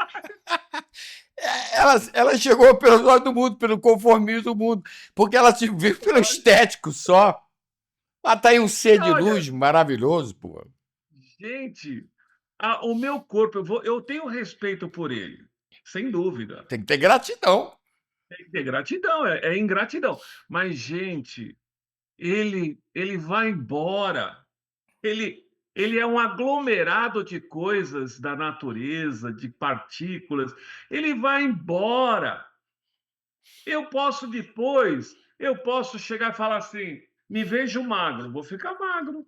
Speaker 1: Ela chegou pelos olhos do mundo, pelo conformismo do mundo, porque ela te viu pelo estético só. Mas tá aí um ser de luz maravilhoso, pô.
Speaker 5: Gente, o meu corpo, eu tenho respeito por ele, sem dúvida.
Speaker 1: Tem que ter gratidão.
Speaker 5: Tem que ter gratidão, é ingratidão. Mas, gente, ele vai embora. Ele é um aglomerado de coisas da natureza, de partículas. Ele vai embora. Eu posso chegar e falar assim, me vejo magro, vou ficar magro.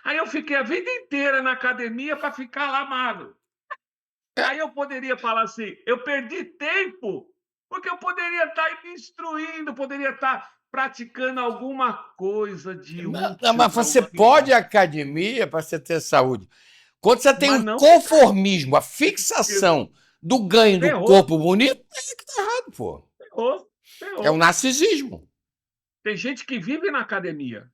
Speaker 5: Aí eu fiquei a vida inteira na academia para ficar lá magro. Aí eu poderia falar assim, eu perdi tempo, porque eu poderia estar me instruindo, poderia estar praticando alguma coisa de útil.
Speaker 1: Não, mas você pode ir à academia para você ter saúde. Quando você tem conformismo, a fixação do ganho do corpo bonito, é que tá errado, pô.
Speaker 5: Ferrou.
Speaker 1: É um narcisismo.
Speaker 5: Tem gente que vive na academia.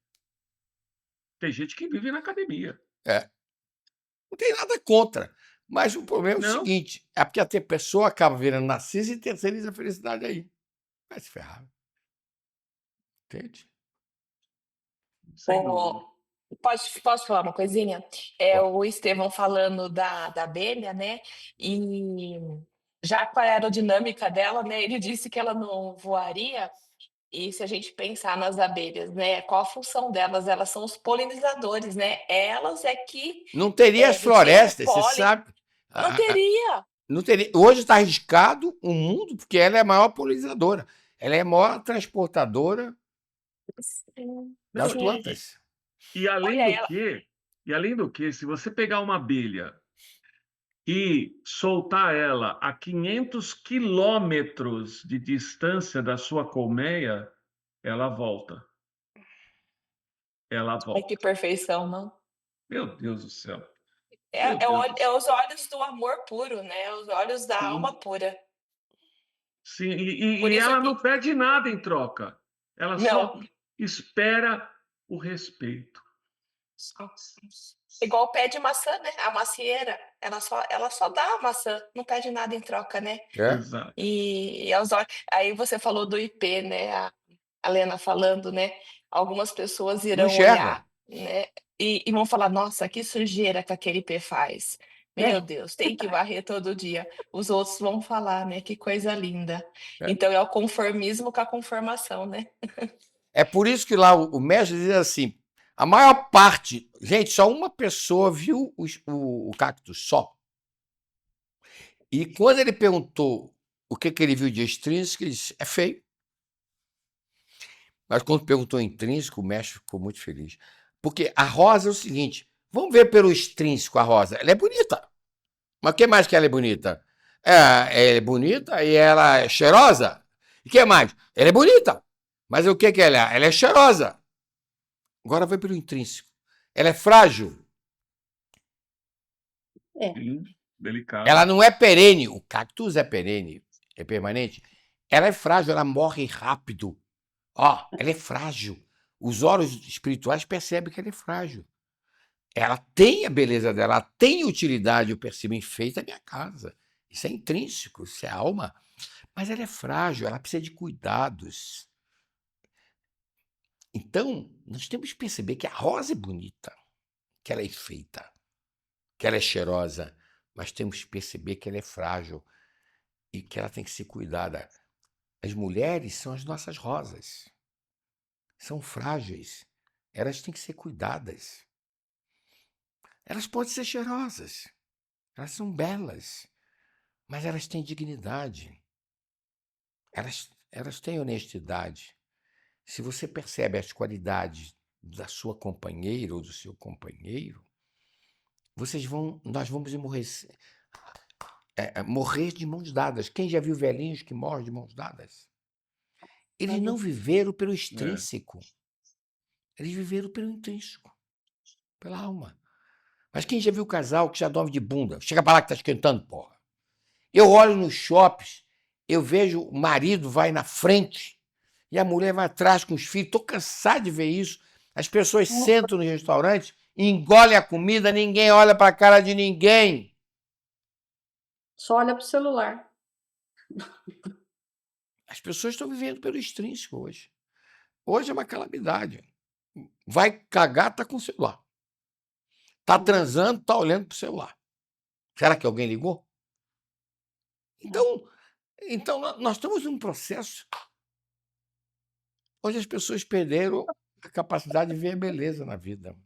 Speaker 1: Não tem nada contra. Mas o problema é o seguinte, é porque a pessoa acaba virando narciso e terceiriza a felicidade aí. Vai se ferrar. Entende?
Speaker 8: Posso falar uma coisinha? O Estevão falando da abelha, né? E já com a aerodinâmica dela, né? Ele disse que ela não voaria. E se a gente pensar nas abelhas, né? Qual a função delas? Elas são os polinizadores, né? Elas é que
Speaker 1: não teria as florestas, você sabe?
Speaker 8: Não teria.
Speaker 1: Não teria. Hoje está arriscado o mundo, porque ela é a maior polinizadora. Ela é a maior transportadora das plantas.
Speaker 5: E além do que, se você pegar uma abelha e soltar ela a 500 quilômetros de distância da sua colmeia, ela volta.
Speaker 8: Ai, que perfeição, não?
Speaker 5: Meu Deus do céu.
Speaker 8: É os olhos do amor puro, né? Os olhos da alma pura.
Speaker 5: Sim, e ela não pede nada em troca. Ela só espera o respeito.
Speaker 8: Igual o pé de maçã, né? A macieira, ela só dá a maçã, não pede nada em troca, né?
Speaker 5: Exato.
Speaker 8: E aos olhos. Aí você falou do IP, né? A Lena falando, né? Algumas pessoas irão olhar, né? E vão falar, nossa, que sujeira que aquele IP faz. Meu Deus, tem que varrer todo dia. Os outros vão falar, né? Que coisa linda. Então é o conformismo com a conformação, né?
Speaker 1: É por isso que lá o mestre diz assim, a maior parte... Gente, só uma pessoa viu o cacto, só. E quando ele perguntou o que ele viu de extrínseco, ele disse, é feio. Mas quando perguntou intrínseco, o mestre ficou muito feliz. Porque a rosa é o seguinte, vamos ver pelo extrínseco a rosa. Ela é bonita. Mas o que mais que ela é bonita? Ela é bonita e ela é cheirosa. E o que mais? Ela é bonita. Mas o que ela é? Ela é cheirosa. Agora vai pelo intrínseco. Ela é frágil.
Speaker 5: Delicado.
Speaker 1: Ela não é perene. O cactus é perene, é permanente. Ela é frágil, ela morre rápido. Ela é frágil. Os olhos espirituais percebem que ela é frágil. Ela tem a beleza dela, ela tem utilidade, eu percebo, enfeita a minha casa. Isso é intrínseco, isso é alma. Mas ela é frágil, ela precisa de cuidados. Então, nós temos que perceber que a rosa é bonita, que ela é enfeita, que ela é cheirosa, mas temos que perceber que ela é frágil e que ela tem que ser cuidada. As mulheres são as nossas rosas. São frágeis. Elas têm que ser cuidadas. Elas podem ser cheirosas. Elas são belas. Mas elas têm dignidade. Elas têm honestidade. Se você percebe as qualidades da sua companheira ou do seu companheiro, nós vamos morrer de mãos dadas. Quem já viu velhinhos que morrem de mãos dadas? Eles não viveram pelo extrínseco. Eles viveram pelo intrínseco, pela alma. Mas quem já viu casal que já dorme de bunda? Chega para lá que está esquentando, porra. Eu olho nos shoppings, eu vejo o marido vai na frente e a mulher vai atrás com os filhos. Estou cansado de ver isso. As pessoas sentam no restaurante, engolem a comida, ninguém olha para a cara de ninguém.
Speaker 16: Só olha para o celular.
Speaker 1: As pessoas estão vivendo pelo extrínseco hoje. Hoje é uma calamidade. Vai cagar, está com o celular. Está transando, está olhando para o celular. Será que alguém ligou? Então nós estamos num processo onde as pessoas perderam a capacidade de ver a beleza na vida.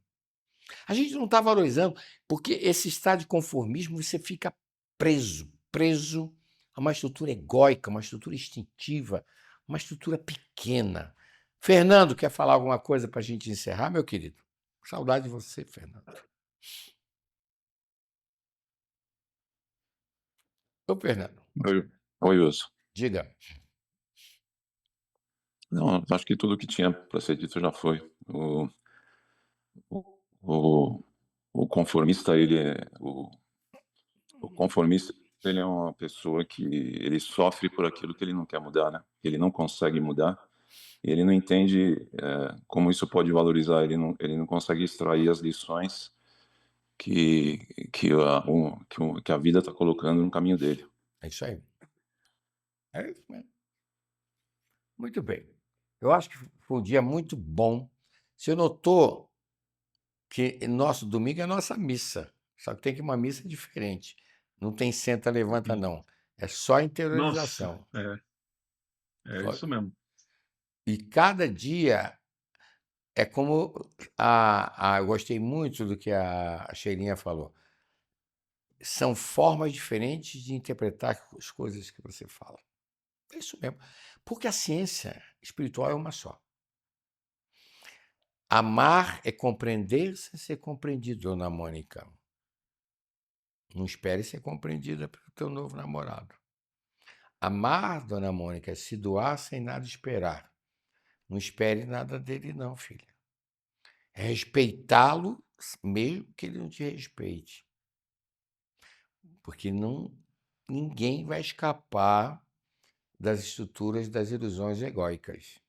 Speaker 1: A gente não está valorizando, porque esse estado de conformismo você fica preso a uma estrutura egóica, uma estrutura instintiva, uma estrutura pequena. Fernando, quer falar alguma coisa para a gente encerrar, meu querido? Saudade de você, Fernando. Ô, Fernando.
Speaker 17: Oi, Wilson.
Speaker 1: Diga.
Speaker 17: Não, acho que tudo que tinha para ser dito já foi. O conformista, o conformista, ele é uma pessoa que ele sofre por aquilo que ele não quer mudar, né? Ele não consegue mudar. Ele não entende como isso pode valorizar. Ele não consegue extrair as lições que a vida está colocando no caminho dele.
Speaker 1: É isso aí. É isso mesmo. Muito bem. Eu acho que foi um dia muito bom. Você notou que nosso domingo é a nossa missa. Só que tem que ir uma missa diferente. Não tem senta, levanta, não. É só interiorização.
Speaker 5: Nossa, é isso mesmo.
Speaker 1: E cada dia é como eu gostei muito do que a Sheilinha falou. São formas diferentes de interpretar as coisas que você fala. É isso mesmo. Porque a ciência espiritual é uma só. Amar é compreender sem ser compreendido, dona Mônica. Não espere ser compreendida pelo teu novo namorado. Amar, dona Mônica, é se doar sem nada esperar. Não espere nada dele, não, filha. É respeitá-lo, mesmo que ele não te respeite. Porque ninguém vai escapar das estruturas das ilusões egóicas.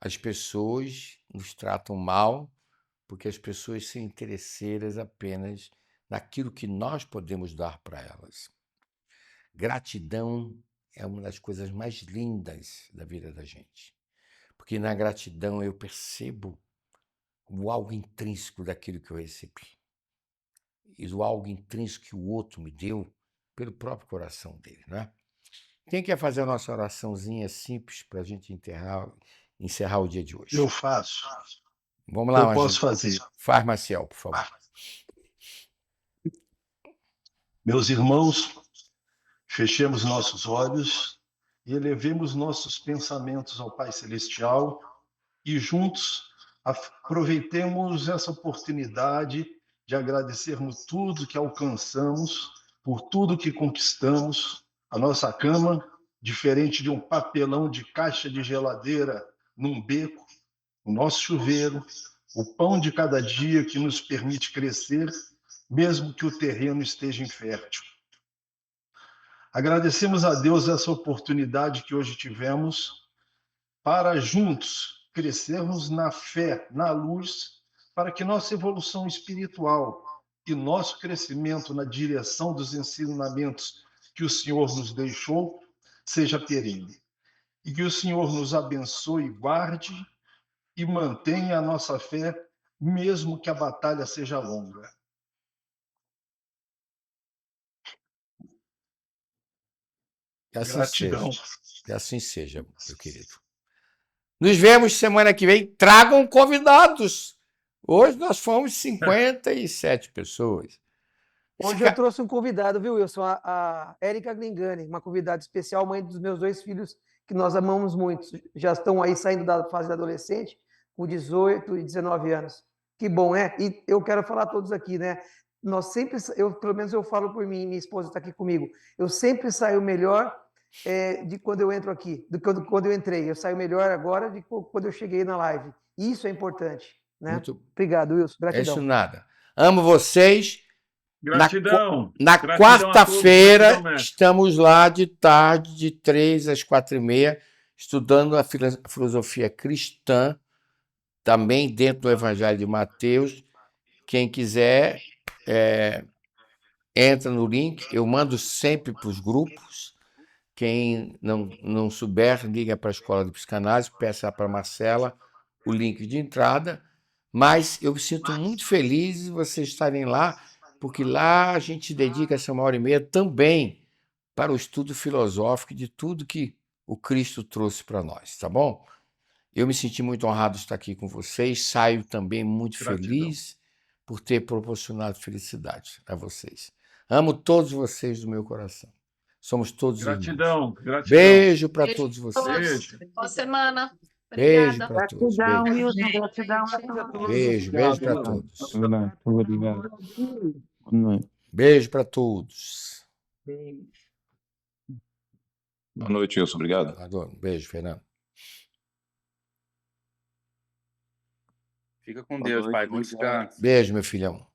Speaker 1: As pessoas nos tratam mal porque as pessoas são interesseiras apenas naquilo que nós podemos dar para elas. Gratidão é uma das coisas mais lindas da vida da gente. Porque na gratidão eu percebo o algo intrínseco daquilo que eu recebi. E do algo intrínseco que o outro me deu pelo próprio coração dele, não é? Quem quer fazer a nossa oraçãozinha simples para a gente encerrar o dia de hoje?
Speaker 18: Eu faço.
Speaker 1: Vamos lá,
Speaker 18: Eu posso fazer.
Speaker 1: Faz, Maciel, por favor.
Speaker 18: Meus irmãos, fechemos nossos olhos e elevemos nossos pensamentos ao Pai Celestial e juntos aproveitemos essa oportunidade de agradecermos tudo que alcançamos, por tudo que conquistamos, a nossa cama, diferente de um papelão de caixa de geladeira num beco, o nosso chuveiro, o pão de cada dia que nos permite crescer, mesmo que o terreno esteja infértil. Agradecemos a Deus essa oportunidade que hoje tivemos para juntos crescermos na fé, na luz, para que nossa evolução espiritual e nosso crescimento na direção dos ensinamentos que o Senhor nos deixou seja perene. E que o Senhor nos abençoe, guarde e mantenha a nossa fé, mesmo que a batalha seja longa.
Speaker 1: Que assim
Speaker 18: Gratidão.
Speaker 1: seja. Que assim seja, meu querido. Nos vemos semana que vem. Tragam convidados. Hoje nós fomos 57 pessoas.
Speaker 4: Hoje eu trouxe um convidado, viu, Wilson? A Érica Glingani, uma convidada especial, mãe dos meus 2 filhos, que nós amamos muito. Já estão aí saindo da fase da adolescente, com 18 e 19 anos. Que bom, né? E eu quero falar a todos aqui, né? Nós sempre, pelo menos eu falo por mim, minha esposa está aqui comigo, eu sempre saio melhor de quando eu entro aqui, do que quando eu entrei. Eu saio melhor agora de quando eu cheguei na live. Isso é importante, né? Obrigado, Wilson.
Speaker 1: É
Speaker 4: Gratidão.
Speaker 1: isso nada. Amo vocês.
Speaker 5: Gratidão.
Speaker 1: Na
Speaker 5: Gratidão a
Speaker 1: quarta-feira,
Speaker 5: todos. Gratidão, mestre.
Speaker 1: estamos lá de tarde, de 3 às 4h30, estudando a filosofia cristã, também dentro do Evangelho de Mateus. Quem quiser, entra no link. Eu mando sempre para os grupos. Quem não souber, liga para a Escola de Psicanálise, peça para a Marcela o link de entrada. Mas eu me sinto muito feliz de vocês estarem lá, porque lá a gente dedica essa 1h30 também para o estudo filosófico de tudo que o Cristo trouxe para nós, tá bom? Eu me senti muito honrado de estar aqui com vocês, saio também muito feliz por ter proporcionado felicidade a vocês. Amo todos vocês do meu coração. Somos todos irmãos.
Speaker 5: Gratidão.
Speaker 1: Beijo para todos vocês.
Speaker 12: Beijo. Boa semana.
Speaker 1: Beijo
Speaker 12: Obrigada.
Speaker 1: para todos.
Speaker 13: Gratidão,
Speaker 1: Beijo.
Speaker 13: Wilson, gratidão a todos.
Speaker 1: Beijo para todos.
Speaker 17: Obrigado. Boa noite.
Speaker 1: Beijo para todos.
Speaker 17: Boa noite, Wilson. Obrigado.
Speaker 1: Beijo, Fernando.
Speaker 7: Fica com Deus, pai. Bom descanso.
Speaker 1: Beijo, meu filhão.